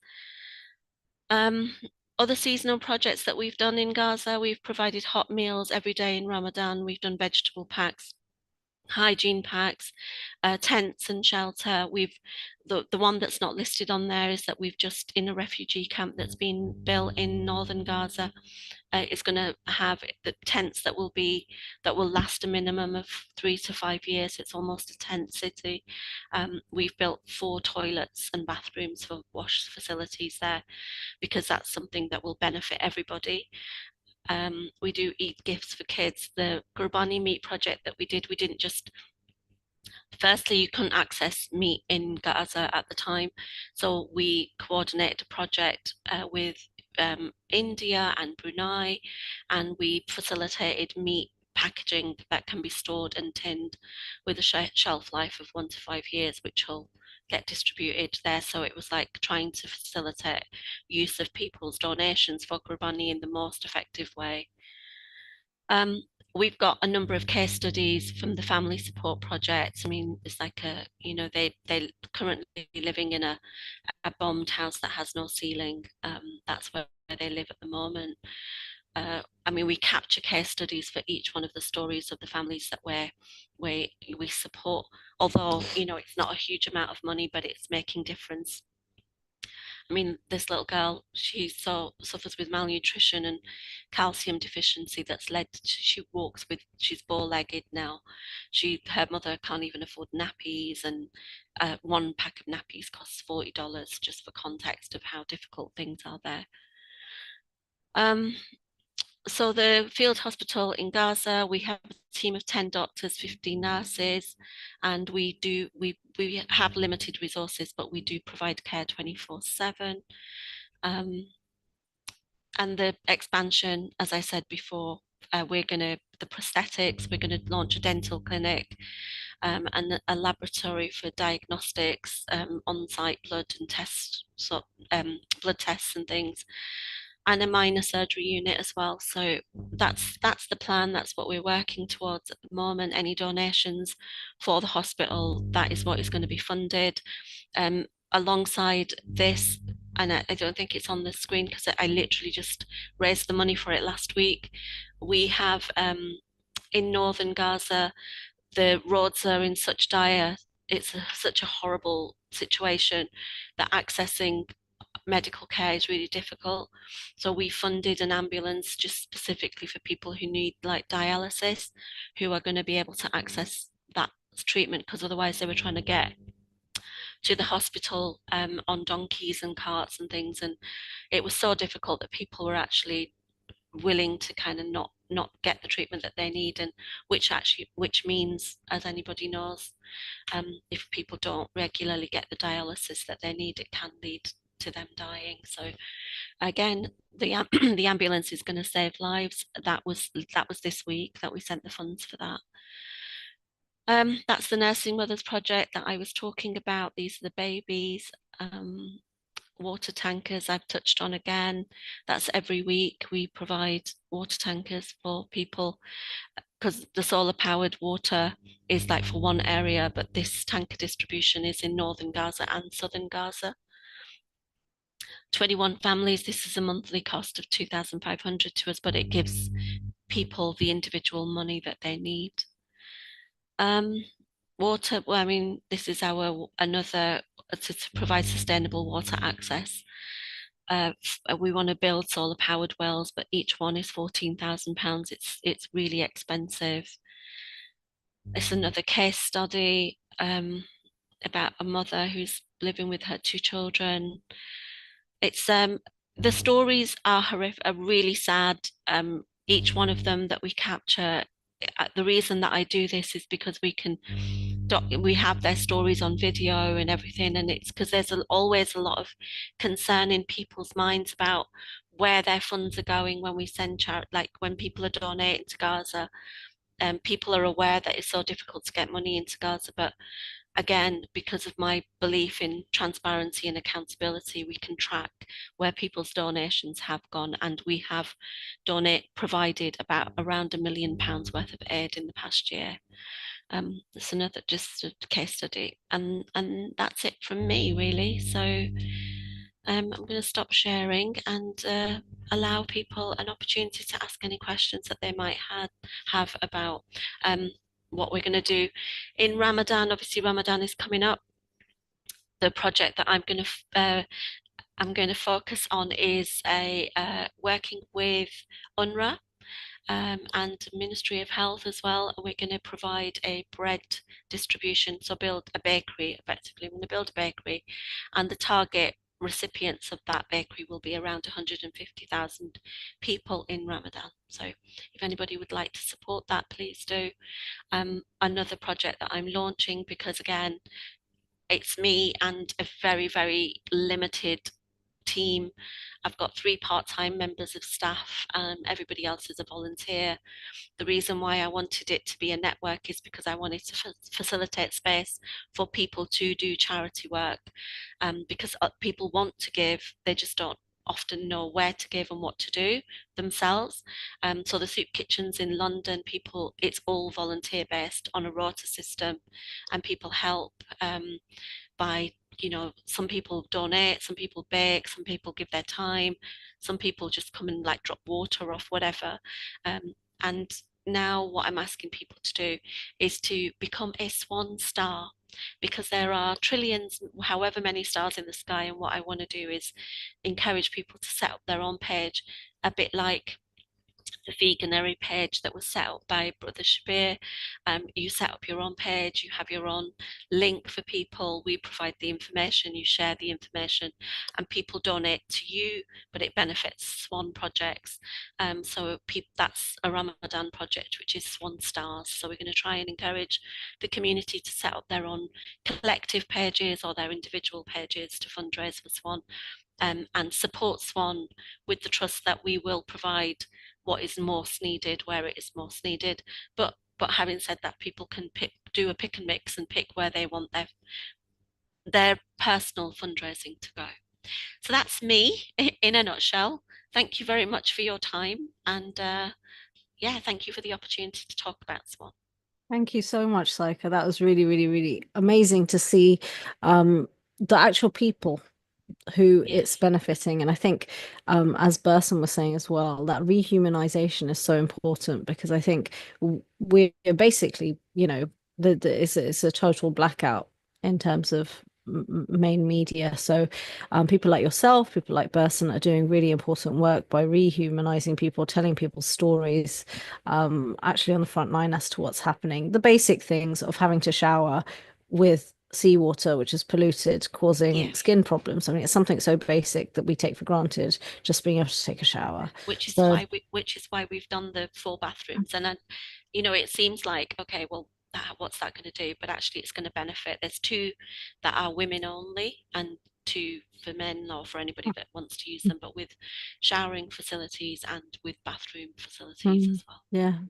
Other seasonal projects that we've done in Gaza, we've provided hot meals every day in Ramadan. We've done vegetable packs, hygiene packs, tents and shelter. The one that's not listed on there is that we've just, in a refugee camp that's been built in northern Gaza, is going to have the tents that will last a minimum of 3 to 5 years. It's almost a tent city. We've built 4 toilets and bathrooms for wash facilities there because that's something that will benefit everybody. We do eat gifts for kids. The Qurbani meat project that we didn't just, firstly, you couldn't access meat in Gaza at the time. So we coordinated a project with India and Brunei, and we facilitated meat packaging that can be stored and tinned with a shelf life of 1 to 5 years, which will get distributed there. So it was like trying to facilitate use of people's donations for Qurbani in the most effective way. We've got a number of case studies from the family support projects. It's like they currently living in a bombed house that has no ceiling. That's where they live at the moment. We capture case studies for each one of the stories of the families that we support. Although it's not a huge amount of money, but it's making difference. This little girl, she suffers with malnutrition and calcium deficiency that's led to, she's bow-legged now. Her mother can't even afford nappies, and 1 pack of nappies costs $40, just for context of how difficult things are there. So the field hospital in Gaza, we have a team of 10 doctors, 15 nurses, and we have limited resources, but we do provide care 24/7. And the expansion, as I said before, we're going to the prosthetics. We're going to launch a dental clinic, and a laboratory for diagnostics, on-site blood and tests, so blood tests and things, and a minor surgery unit as well. So that's the plan. That's what we're working towards at the moment. Any donations for the hospital, that is what is going to be funded. Alongside this, and I don't think it's on the screen because I literally just raised the money for it last week. We have in northern Gaza, the roads are in such such a horrible situation that accessing medical care is really difficult. So we funded an ambulance just specifically for people who need like dialysis, who are going to be able to access that treatment, because otherwise they were trying to get to the hospital on donkeys and carts and things, and it was so difficult that people were actually willing to kind of not get the treatment that they need, and which means, as anybody knows, if people don't regularly get the dialysis that they need, it can lead to them dying. So again, the the ambulance is going to save lives. That was this week that we sent the funds for that. That's the Nursing Mothers Project that I was talking about. These are the babies. Water tankers I've touched on again. That's every week we provide water tankers for people, because the solar powered water is like for one area, but this tanker distribution is in northern Gaza and southern Gaza. 21 families, this is a monthly cost of 2,500 to us, but it gives people the individual money that they need. Water, well, I mean, this is another to provide sustainable water access. We want to build solar powered wells, but each one is £14,000. It's really expensive. It's another case study about a mother who's living with her 2 children. It's the stories are horrific, are really sad. Each one of them that we capture. The reason that I do this is because we have their stories on video and everything, and it's because there's always a lot of concern in people's minds about where their funds are going when we send like when people are donating to Gaza. People are aware that it's so difficult to get money into Gaza, but again, because of my belief in transparency and accountability, we can track where people's donations have gone, and we have provided around £1 million worth of aid in the past year. It's another just a case study, and that's it from me really. So I'm going to stop sharing and allow people an opportunity to ask any questions that they might have about what we're going to do in Ramadan. Obviously, Ramadan is coming up. The project that I'm going to focus on is working with UNRWA and Ministry of Health as well. We're going to provide a bread distribution, so build a bakery. Effectively, we're going to build a bakery, and the target recipients of that bakery will be around 150,000 people in Ramadan. So if anybody would like to support that, please do. Another project that I'm launching, because again, it's me and a very, very limited team. I've got 3 part-time members of staff, everybody else is a volunteer. The reason why I wanted it to be a network is because I wanted to facilitate space for people to do charity work, because people want to give, they just don't often know where to give and what to do themselves. So the soup kitchens in London, it's all volunteer based on a rota system, and people help by, some people donate, some people bake, some people give their time, some people just come and like drop water off, whatever. And now what I'm asking people to do is to become a swan star, because there are trillions, however many stars in the sky. And what I want to do is encourage people to set up their own page, a bit like the veganary page that was set up by Brother Shabir. You set up your own page, you have your own link for people, we provide the information, you share the information, and people donate to you, but it benefits Swan projects. So that's a Ramadan project, which is Swan Stars. So we're going to try and encourage the community to set up their own collective pages or their individual pages to fundraise for Swan. and support Swan with the trust that we will provide what is most needed where it is most needed. But having said that, people can do a pick and mix and pick where they want their personal fundraising to go. So that's me in a nutshell. Thank you very much for your time, and yeah, thank you for the opportunity to talk about Swan. Thank you so much, Saika. That was really, really, really amazing to see the actual people who it's benefiting. And I think, as Burson was saying as well, that rehumanization is so important, because I think we're basically, it's a total blackout in terms of main media. So people like yourself, people like Burson, are doing really important work by rehumanizing people, telling people stories, actually on the front line as to what's happening. The basic things of having to shower with seawater which is polluted, causing skin problems. I mean, it's something so basic that we take for granted, just being able to take a shower. Which is why we've done the 4 bathrooms. And then, it seems like, okay, well, what's that going to do? But actually, it's going to benefit. There's 2 that are women only, and 2 for men or for anybody that wants to use them, but with showering facilities and with bathroom facilities as well.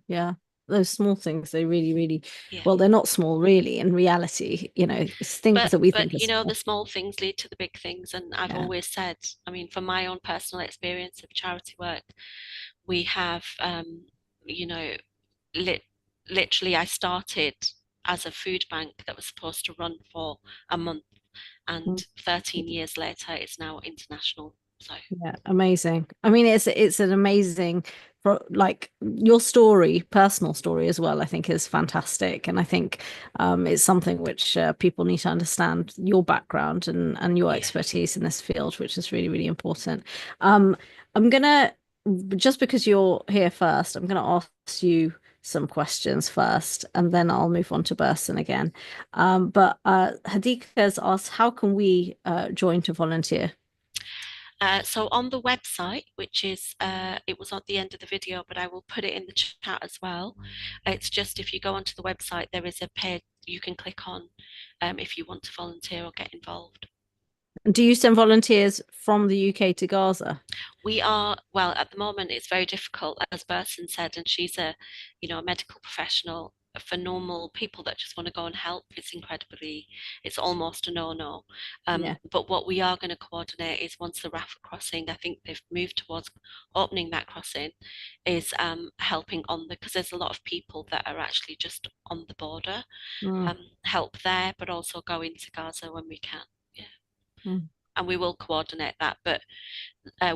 Yeah. Those small things, they really, really, well, they're not small really in reality, it's things that we think are small. The small things lead to the big things. And I've always said, I mean, from my own personal experience of charity work, we have, literally I started as a food bank that was supposed to run for a month, and 13 years later it's now international. So yeah, amazing. I mean, it's an amazing, like, your story, personal story as well, I think is fantastic. And I think it's something which people need to understand, your background and your expertise in this field, which is really, really important. I'm gonna, just because you're here first, I'm gonna ask you some questions first, and then I'll move on to Burson again. But Hadika has asked, how can we join to volunteer? So on the website, which is, it was at the end of the video, but I will put it in the chat as well. It's just, if you go onto the website, there is a page you can click on if you want to volunteer or get involved. Do you send volunteers from the UK to Gaza? We are, well, at the moment, it's very difficult, as Burson said, and she's a medical professional. For normal people that just want to go and help, it's almost a no-no. But what we are going to coordinate is, once the Rafah crossing, I think they've moved towards opening that crossing, is helping because there's a lot of people that are actually just on the border, help there, but also go into Gaza when we can. And we will coordinate that. But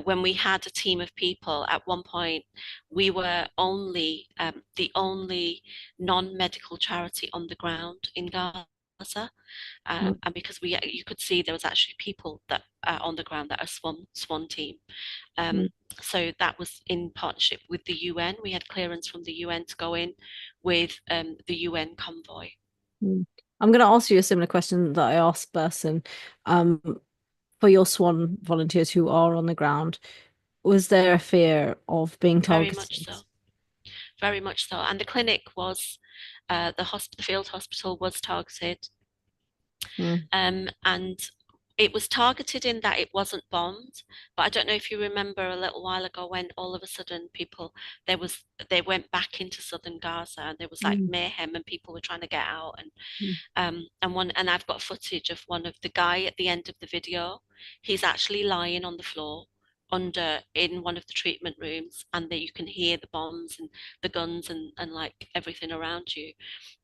when we had a team of people, at one point we were the only non-medical charity on the ground in Gaza, and because you could see there was actually people that are on the ground that are Swan team. So that was in partnership with the UN. We had clearance from the UN to go in with the UN convoy. I'm going to ask you a similar question that I asked Burson. For your Swan volunteers who are on the ground, was there a fear of being targeted? Very much so. Very much so. And the clinic was, the field hospital was targeted. And it was targeted in that it wasn't bombed. But I don't know if you remember a little while ago when all of a sudden they went back into southern Gaza, and there was like mayhem, and people were trying to get out. And I've got footage of the guy at the end of the video. He's actually lying on the floor in one of the treatment rooms, and that you can hear the bombs and the guns and like everything around you.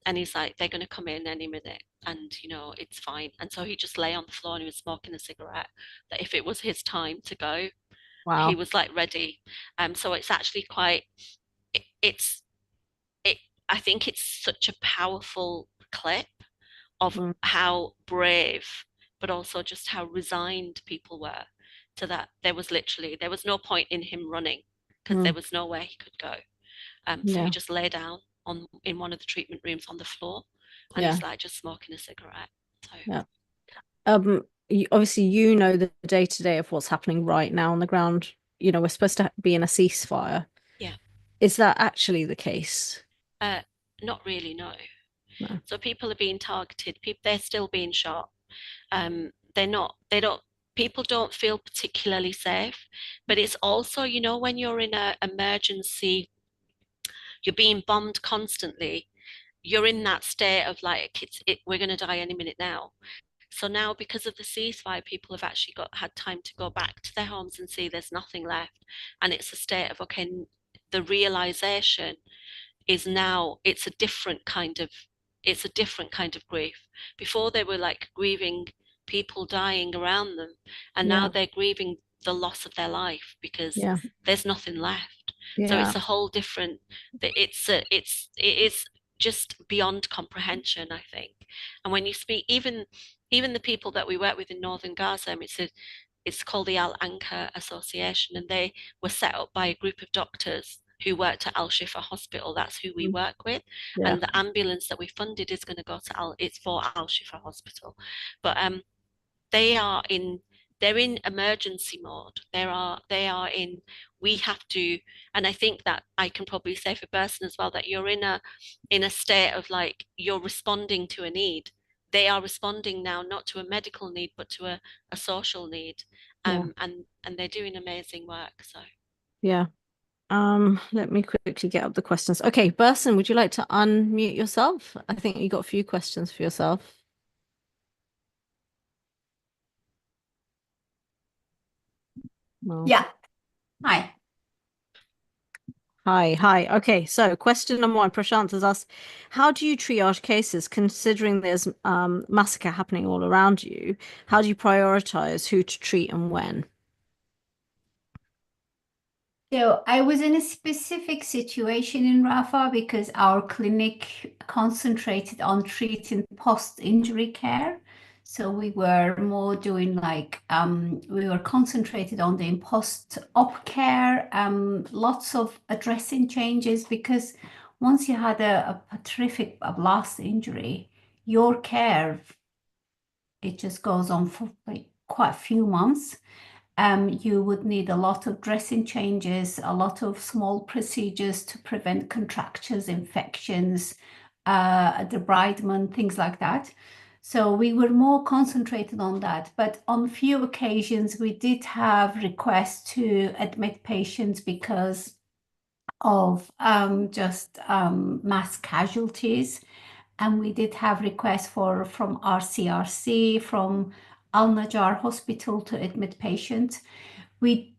And he's like, they're going to come in any minute, and it's fine. And so he just lay on the floor and he was smoking a cigarette, that if it was his time to go, he was like ready. So it's actually quite, I think it's such a powerful clip of how brave, but also just how resigned people were to that. There was no point in him running, because there was nowhere he could go. So he just lay down in one of the treatment rooms on the floor, and he's like just smoking a cigarette. So obviously the day-to-day of what's happening right now on the ground. We're supposed to be in a ceasefire. Is that actually the case? Not really, no. So people are being targeted. They're still being shot. people don't feel particularly safe. But it's also, you know, when you're in an emergency, you're being bombed constantly, you're in that state of like, we're going to die any minute now. So now, because of the ceasefire, people have actually had time to go back to their homes and see there's nothing left. And it's a state of, okay, the realization is now it's a different kind of grief. Before they were like grieving people dying around them, and now Yeah. they're grieving the loss of their life because Yeah. there's nothing left. So Yeah. it's a whole different, it is just beyond comprehension, I think. And when you speak, even the people that we work with in northern Gaza, I mean, it's called the Al Anka Association, and they were set up by a group of doctors who worked at Al Shifa Hospital. That's who we work with. Yeah. And the ambulance that we funded is going to go to it's for Al Shifa Hospital. But they're in emergency mode. They are in, we have to, and I think that I can probably say for Burson as well, that you're in a state of like, you're responding to a need. They are responding now not to a medical need, but to a social need. And they're doing amazing work. So Yeah. Let me quickly get up the questions. Okay, Burson, would you like to unmute yourself? I think you got a few questions for yourself. No. Yeah. Hi. Hi. Okay, so question number one, Prashant has asked, how do you triage cases considering there's massacre happening all around you? How do you prioritize who to treat and when? So I was in a specific situation in Rafah because our clinic concentrated on treating post-injury care. So we were more doing like, we were concentrated on the post-op care, lots of dressing changes, because once you had a terrific blast injury, your care, it just goes on for like quite a few months. You would need a lot of dressing changes, a lot of small procedures to prevent contractures, infections, debridement, things like that. So we were more concentrated on that. But on few occasions, we did have requests to admit patients because of just mass casualties. And we did have requests from RCRC, from Al Najjar Hospital to admit patients. We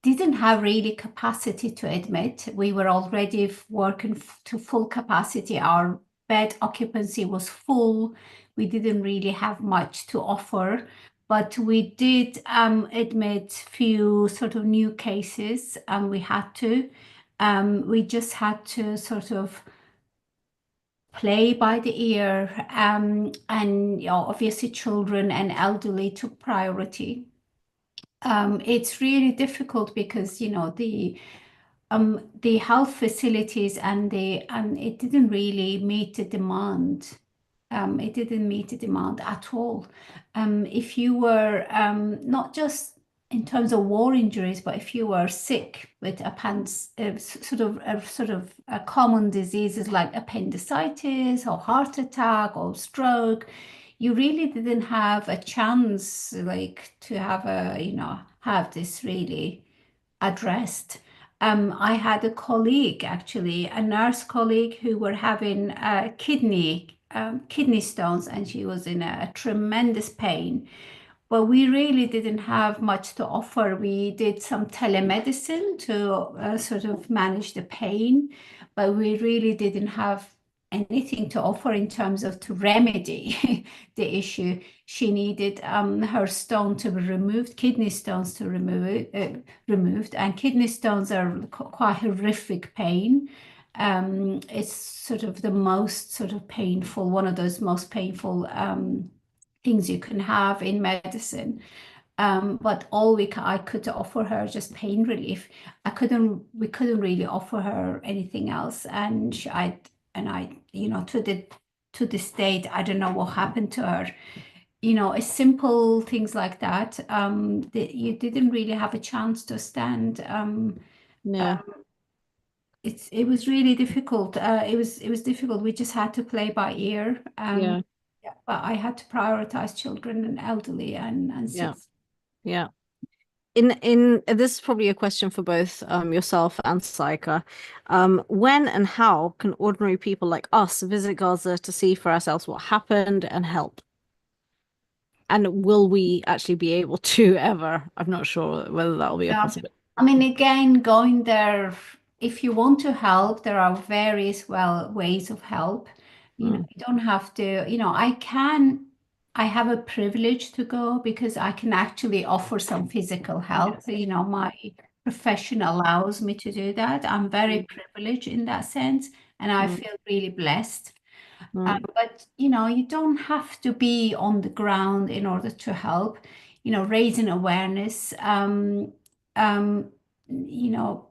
didn't have really capacity to admit. We were already working to full capacity. Our bed occupancy was full. We didn't really have much to offer, but we did admit few sort of new cases, and we had to. We just had to sort of play by the ear, and obviously children and elderly took priority. It's really difficult because the health facilities and it didn't really meet the demand. It didn't meet the demand at all. If you were not just in terms of war injuries, but if you were sick with sort of common diseases like appendicitis or heart attack or stroke, you really didn't have a chance like to have this really addressed. I had a colleague, actually, a nurse colleague, who were having kidney stones, and she was in a tremendous pain. But we really didn't have much to offer. We did some telemedicine to sort of manage the pain, but we really didn't have anything to offer in terms of to remedy the issue. She needed her stone to be removed, kidney stones to removed, and kidney stones are quite horrific pain. It's sort of the most sort of painful, one of those most painful things you can have in medicine. But all I could offer her just pain relief. We couldn't really offer her anything else. And to this date, I don't know what happened to her. Simple things like that. You didn't really have a chance to stand. Yeah. It was really difficult. It was difficult. We just had to play by ear. Yeah. But I had to prioritize children and elderly and Yeah. sick. Yeah. In this is probably a question for both yourself and Saika. When and how can ordinary people like us visit Gaza to see for ourselves what happened and help? And will we actually be able to ever? I'm not sure whether that'll be a Yeah. possibility. I mean, again, going there, if you want to help, there are various ways of help. You don't have to, I have a privilege to go because I can actually offer some physical help. My profession allows me to do that. I'm very privileged in that sense, and I feel really blessed. But you don't have to be on the ground in order to help. Raising awareness, um, you know,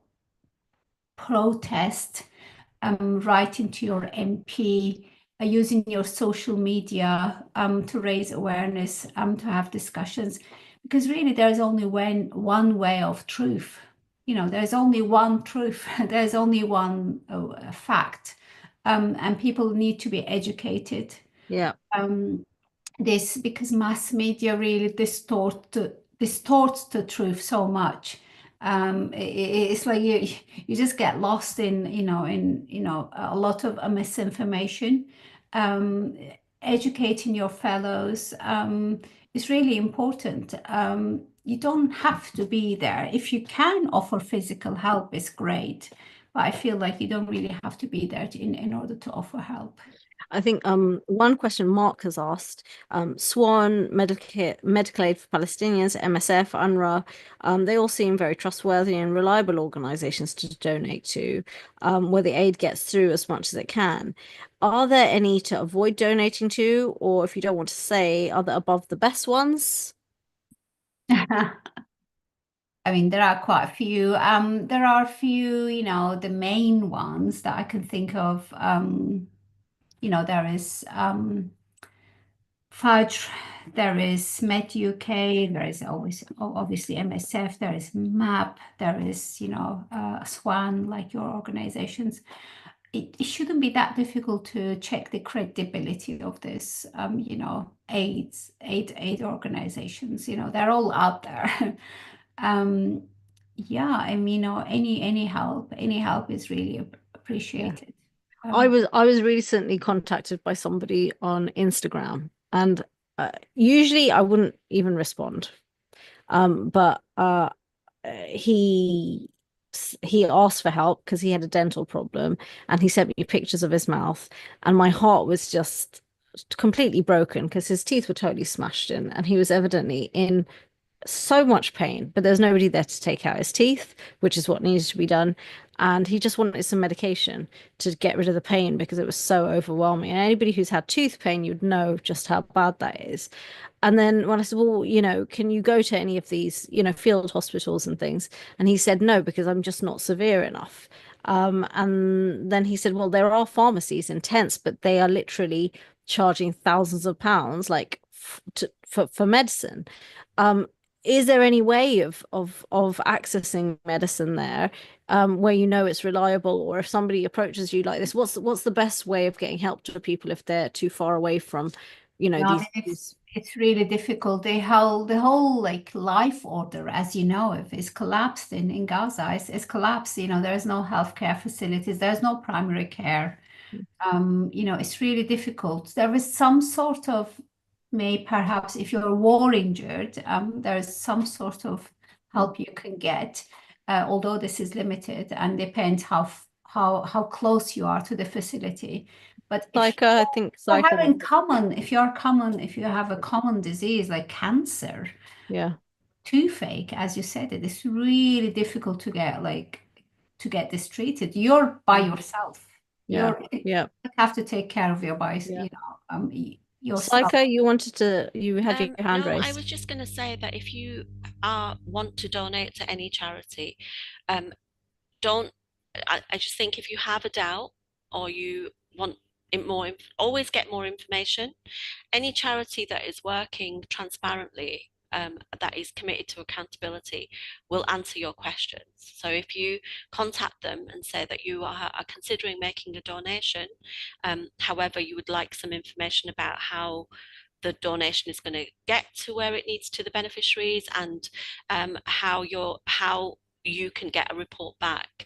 protest, writing to your MP, using your social media to raise awareness, to have discussions, because really there's only one way of truth. There's only one truth. There's only one fact, and people need to be educated. Yeah. This because mass media really distorts the truth so much. It's like you just get lost in a lot of misinformation. Um, Educating your fellows is really important. You don't have to be there. If you can offer physical help, it's great. But I feel like you don't really have to be there in order to offer help. I think one question Mark has asked, SWAN, Medical Aid for Palestinians, MSF, UNRWA, they all seem very trustworthy and reliable organizations to donate to, where the aid gets through as much as it can. Are there any to avoid donating to, or if you don't want to say, are there above the best ones? I mean, there are quite a few. There are a few, the main ones that I can think of. There is Fudge, there is Met UK, there is always obviously MSF, there is MAP, there is, SWAN, like your organizations. It shouldn't be that difficult to check the credibility of this, aid organizations. They're all out there. Yeah, I mean, any help is really appreciated. I was recently contacted by somebody on Instagram, and usually I wouldn't even respond. But he asked for help because he had a dental problem, and he sent me pictures of his mouth, and my heart was just completely broken because his teeth were totally smashed in, and he was evidently in so much pain, but there's nobody there to take out his teeth, which is what needs to be done. And he just wanted some medication to get rid of the pain because it was so overwhelming. And anybody who's had tooth pain, you'd know just how bad that is. And then when I said, well, can you go to any of these, field hospitals and things? And he said, no, because I'm just not severe enough. And then he said, well, there are pharmacies in tents, but they are literally charging thousands of pounds, like for medicine. Is there any way of accessing medicine there, where it's reliable, or if somebody approaches you like this, what's the best way of getting help to people if they're too far away from, these it's really difficult. The whole like life order, as you know, if is collapsed in Gaza. It's collapsed. There's no healthcare facilities. There's no primary care. It's really difficult. There is some sort of perhaps if you're war injured, there's some sort of help you can get, although this is limited and depends how close you are to the facility. But if you have a common disease like cancer, toothache, as you said, it is really difficult to get this treated. You're by yourself. You have to take care of your body. Yourself. Saika, you had your hand raised. I was just going to say that if you want to donate to any charity, I just think if you have a doubt or you want always get more information. Any charity that is working transparently, that is committed to accountability, will answer your questions. So if you contact them and say that you are considering making a donation, however, you would like some information about how the donation is going to get to where it needs to the beneficiaries, and how you can get a report back.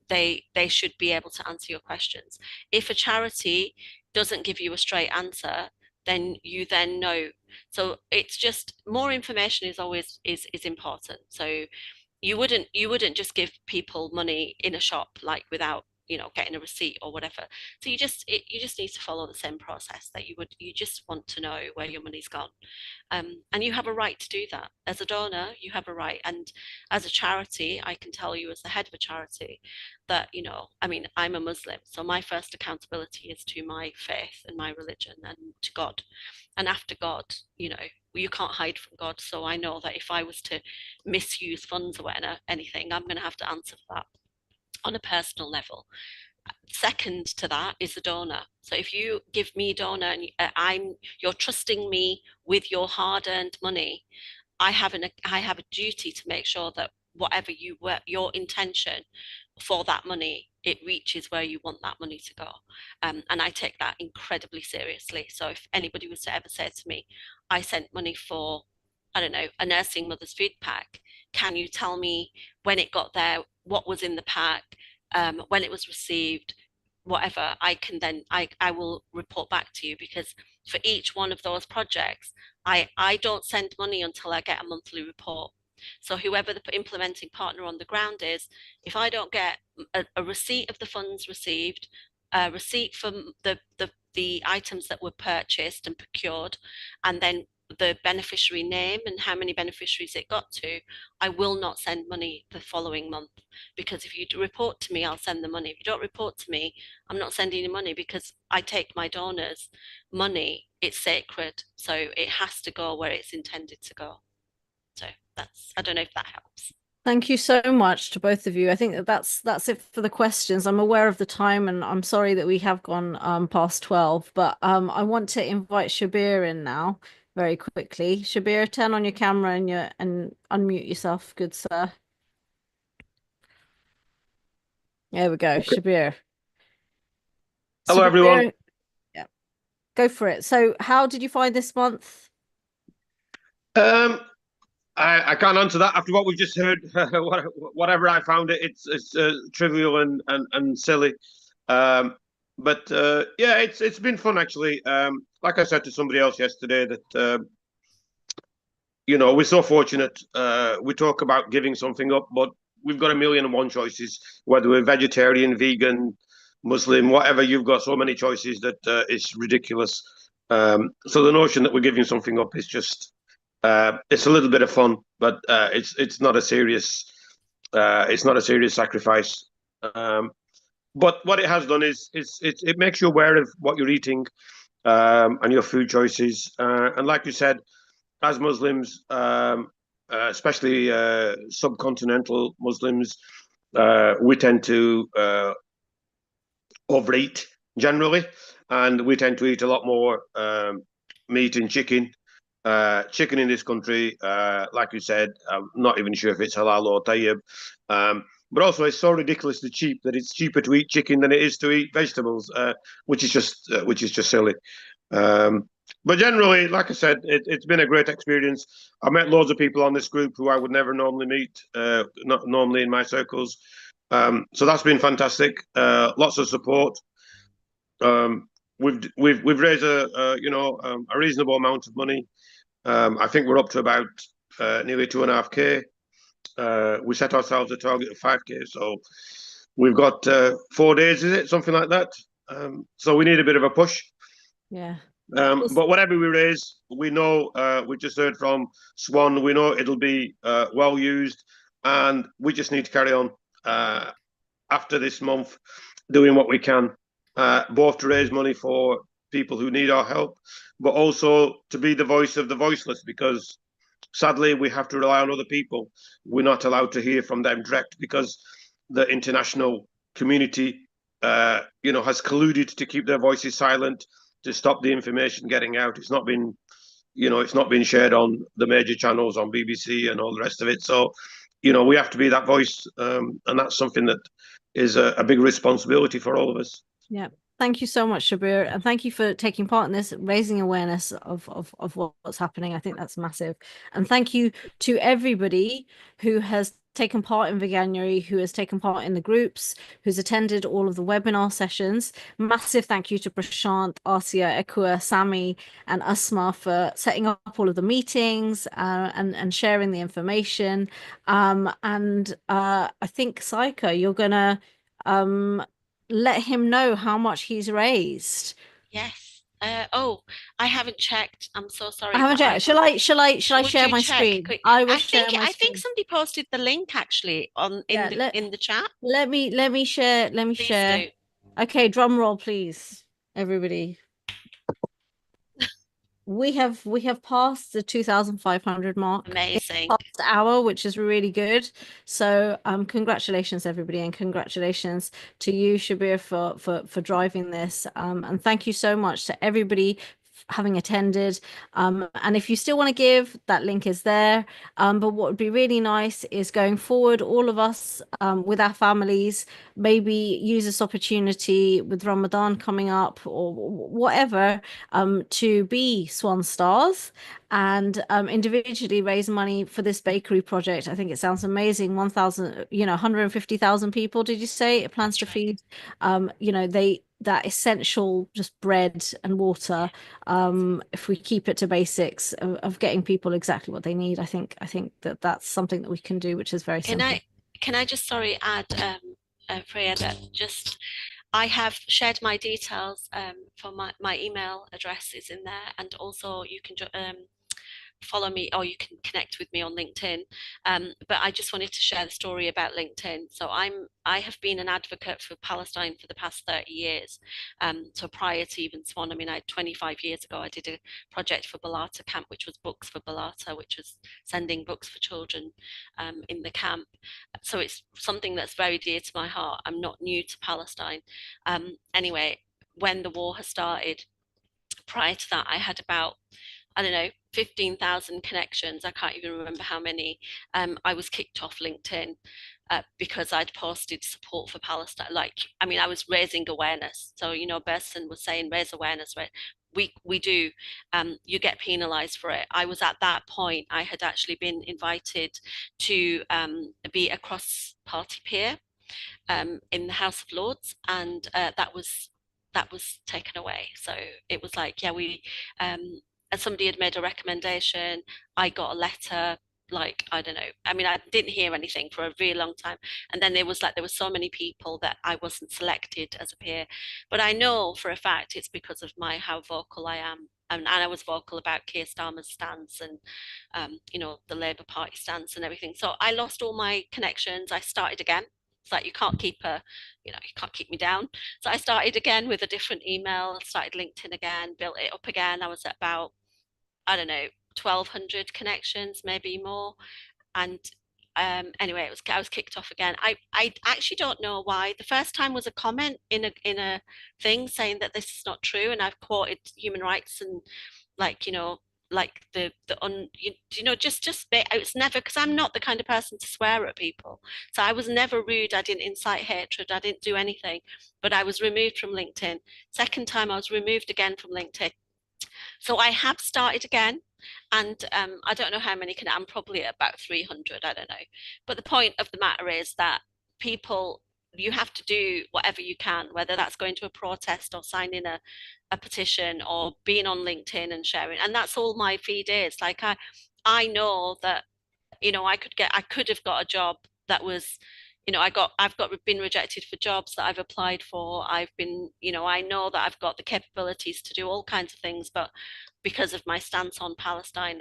They should be able to answer your questions. If a charity doesn't give you a straight answer, then you then know. So it's just more information is always is important. So you wouldn't just give people money in a shop like without getting a receipt or whatever. So you just need to follow the same process that you just want to know where your money's gone. And you have a right to do that. As a donor, you have a right. And as a charity, I can tell you as the head of a charity that, I mean, I'm a Muslim, so my first accountability is to my faith and my religion and to God. And after God, you can't hide from God. So I know that if I was to misuse funds or anything, I'm going to have to answer for that on a personal level. Second to that is the donor. So if you give me donor and you're trusting me with your hard-earned money, I have a duty to make sure that whatever your intention for that money, it reaches where you want that money to go. And I take that incredibly seriously. So if anybody was to ever say to me, I sent money for, I don't know, a nursing mother's food pack, can you tell me when it got there, what was in the pack, when it was received, whatever, I will report back to you, because for each one of those projects, I don't send money until I get a monthly report. So whoever the implementing partner on the ground is, if I don't get a receipt of the funds received, a receipt from the items that were purchased and procured, and then the beneficiary name and how many beneficiaries it got to, I will not send money the following month. Because if you report to me, I'll send the money. If you don't report to me, I'm not sending you money, because I take my donors' money. It's sacred. So it has to go where it's intended to go. So I don't know if that helps. Thank you so much to both of you. I think that's it for the questions. I'm aware of the time, and I'm sorry that we have gone past 12, but I want to invite Shabir in now very quickly. Shabir, turn on your camera and unmute yourself, good sir. There we go, Shabir. Hello, everyone. Yeah, go for it. So how did you find this month? I can't answer that after what we've just heard. Whatever I found it's trivial and silly. But yeah, it's been fun actually. Like I said to somebody else yesterday, that we're so fortunate. We talk about giving something up, but we've got 1,000,001 choices. Whether we're vegetarian, vegan, Muslim, whatever, you've got so many choices that it's ridiculous. So the notion that we're giving something up is just it's a little bit of fun, but it's not a serious sacrifice. But what it has done is it makes you aware of what you're eating and your food choices. And like you said, as Muslims, especially subcontinental Muslims, we tend to overeat generally, and we tend to eat a lot more meat and chicken. Chicken in this country, like you said, I'm not even sure if it's halal or tayyib. But also, it's so ridiculously cheap that it's cheaper to eat chicken than it is to eat vegetables, which is just silly. But generally, like I said, it's been a great experience. I met loads of people on this group who I would never normally meet, not normally in my circles. So that's been fantastic. Lots of support. We've raised a reasonable amount of money. I think we're up to about nearly 2.5K. We set ourselves a target of 5K, so we've got 4 days, is it? Something like that. So we need a bit of a push. Yeah. But whatever we raise, we know, we just heard from Swan, we know it'll be well used, and we just need to carry on after this month doing what we can, both to raise money for people who need our help, but also to be the voice of the voiceless, because sadly we have to rely on other people. We're not allowed to hear from them direct because the international community has colluded to keep their voices silent, to stop the information getting out. It's not been shared on the major channels, on BBC and all the rest of it. So we have to be that voice, and that's something that is a big responsibility for all of us. Yeah, Thank you so much, Shabir, and thank you for taking part in this, raising awareness of what's happening. I think that's massive. And thank you to everybody who has taken part in Veganuary, who has taken part in the groups, who's attended all of the webinar sessions. Massive thank you to Prashant, Arsia, Ekua, Sami, and Asma for setting up all of the meetings and sharing the information. And I think, Saika, you're gonna let him know how much he's raised. Yes. Oh, I haven't checked. I'm so sorry. I haven't but checked. Shall I Would share you my check screen? quick? I will I share think my I think screen. somebody posted the link actually on Yeah, in the chat. Let me share. Let me Please share. do. Okay, drum roll, please, everybody. We have passed the 2,500 mark. Amazing. Past hour, which is really good. So congratulations everybody, and congratulations to you, Shabir, for driving this. And thank you so much to everybody having attended. And if you still want to give, that link is there. But what would be really nice is going forward, all of us with our families, maybe use this opportunity with Ramadan coming up or whatever, to be Swan Stars and individually raise money for this bakery project. I think it sounds amazing. 1,000, 150,000 people, did you say it plans to feed? That essential just bread and water. If we keep it to basics of getting people exactly what they need, I think that that's something that we can do, which is very simple. Can I just add, Freya, that just I have shared my details for my email address is in there, and also you can follow me or you can connect with me on LinkedIn. But I just wanted to share the story about LinkedIn. So I have been an advocate for Palestine for the past 30 years. So prior to even Swan, I mean, 25 years ago, I did a project for Balata Camp, which was Books for Balata, which was sending books for children in the camp. So it's something that's very dear to my heart. I'm not new to Palestine. Anyway, when the war has started, prior to that, I had about, I don't know, 15,000 connections. I can't even remember how many. I was kicked off LinkedIn because I'd posted support for Palestine. I was raising awareness. So, Berson was saying raise awareness, right? We do. You get penalized for it. I was at that point. I had actually been invited to be a cross-party peer in the House of Lords, and that was taken away. So it was like, yeah, and somebody had made a recommendation. I got a letter, I don't know. I mean, I didn't hear anything for a really long time. And then there were so many people that I wasn't selected as a peer. But I know for a fact it's because of how vocal I am. And I was vocal about Keir Starmer's stance and, the Labour Party stance and everything. So I lost all my connections. I started again. It's like you can't keep me down. So I started again with a different email, started LinkedIn again, built it up again. I was at about, I don't know, 1,200 connections, maybe more. And anyway, I was kicked off again. I actually don't know why. The first time was a comment in a thing saying that this is not true, and I've quoted human rights and it's never, because I'm not the kind of person to swear at people. So I was never rude. I didn't incite hatred. I didn't do anything, but I was removed from LinkedIn. Second time I was removed again from LinkedIn. So I have started again, and I don't know how many I'm probably at about 300, I don't know. But the point of the matter is that you have to do whatever you can, whether that's going to a protest or signing a petition or being on LinkedIn and sharing. And that's all my feed is. I know that, I could have got a job that was, been rejected for jobs that I've applied for. I've been, I know that I've got the capabilities to do all kinds of things, but because of my stance on Palestine,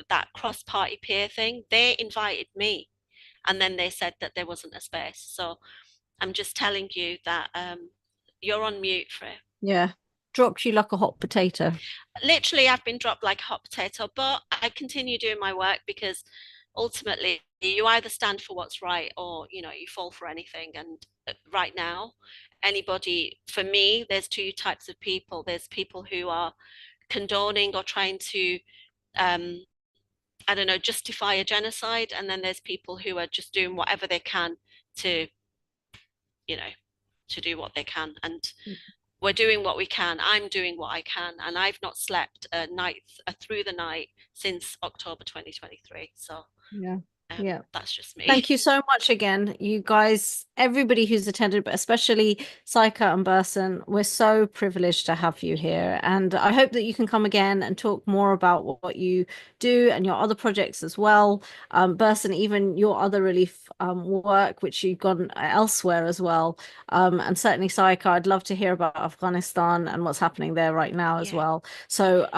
that cross-party peer thing, they invited me, and then they said that there wasn't a space. So I'm just telling you that you're on mute, Freya. Yeah, dropped you like a hot potato. Literally, I've been dropped like a hot potato, but I continue doing my work because ultimately you either stand for what's right or you fall for anything. And right now, for me, there's two types of people. There's people who are condoning or trying to I don't know, justify a genocide, and then there's people who are just doing whatever they can to to do what they can. And we're doing what we can. I'm doing what I can, and I've not slept a night through the night since October 2023. So yeah, that's just me. Thank you so much again, you guys, everybody who's attended, but especially Saika and Burson. We're so privileged to have you here. And I hope that you can come again and talk more about what you do and your other projects as well. Burson, even your other relief work, which you've gone elsewhere as well. And certainly Saika, I'd love to hear about Afghanistan and what's happening there right now as well. So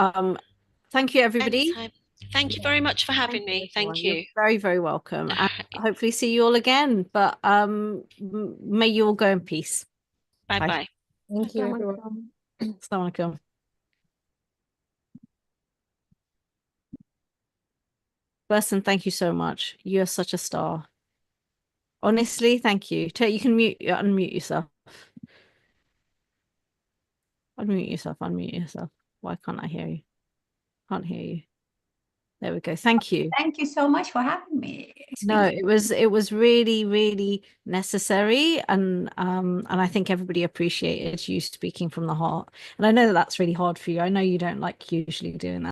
thank you, everybody. Anytime. Thank you very much for having me. Thank you. You're very, very welcome. And hopefully see you all again. But may you all go in peace. Bye-bye. Thank you, everyone. Assalamu alaikum. Burson, thank you so much. You're such a star. Honestly, thank you. You can unmute yourself. Unmute yourself. Why can't I hear you? Can't hear you. There we go. Thank you. Thank you so much for having me. No, it was really, really necessary, and I think everybody appreciated you speaking from the heart. And I know that that's really hard for you. I know you don't like usually doing that.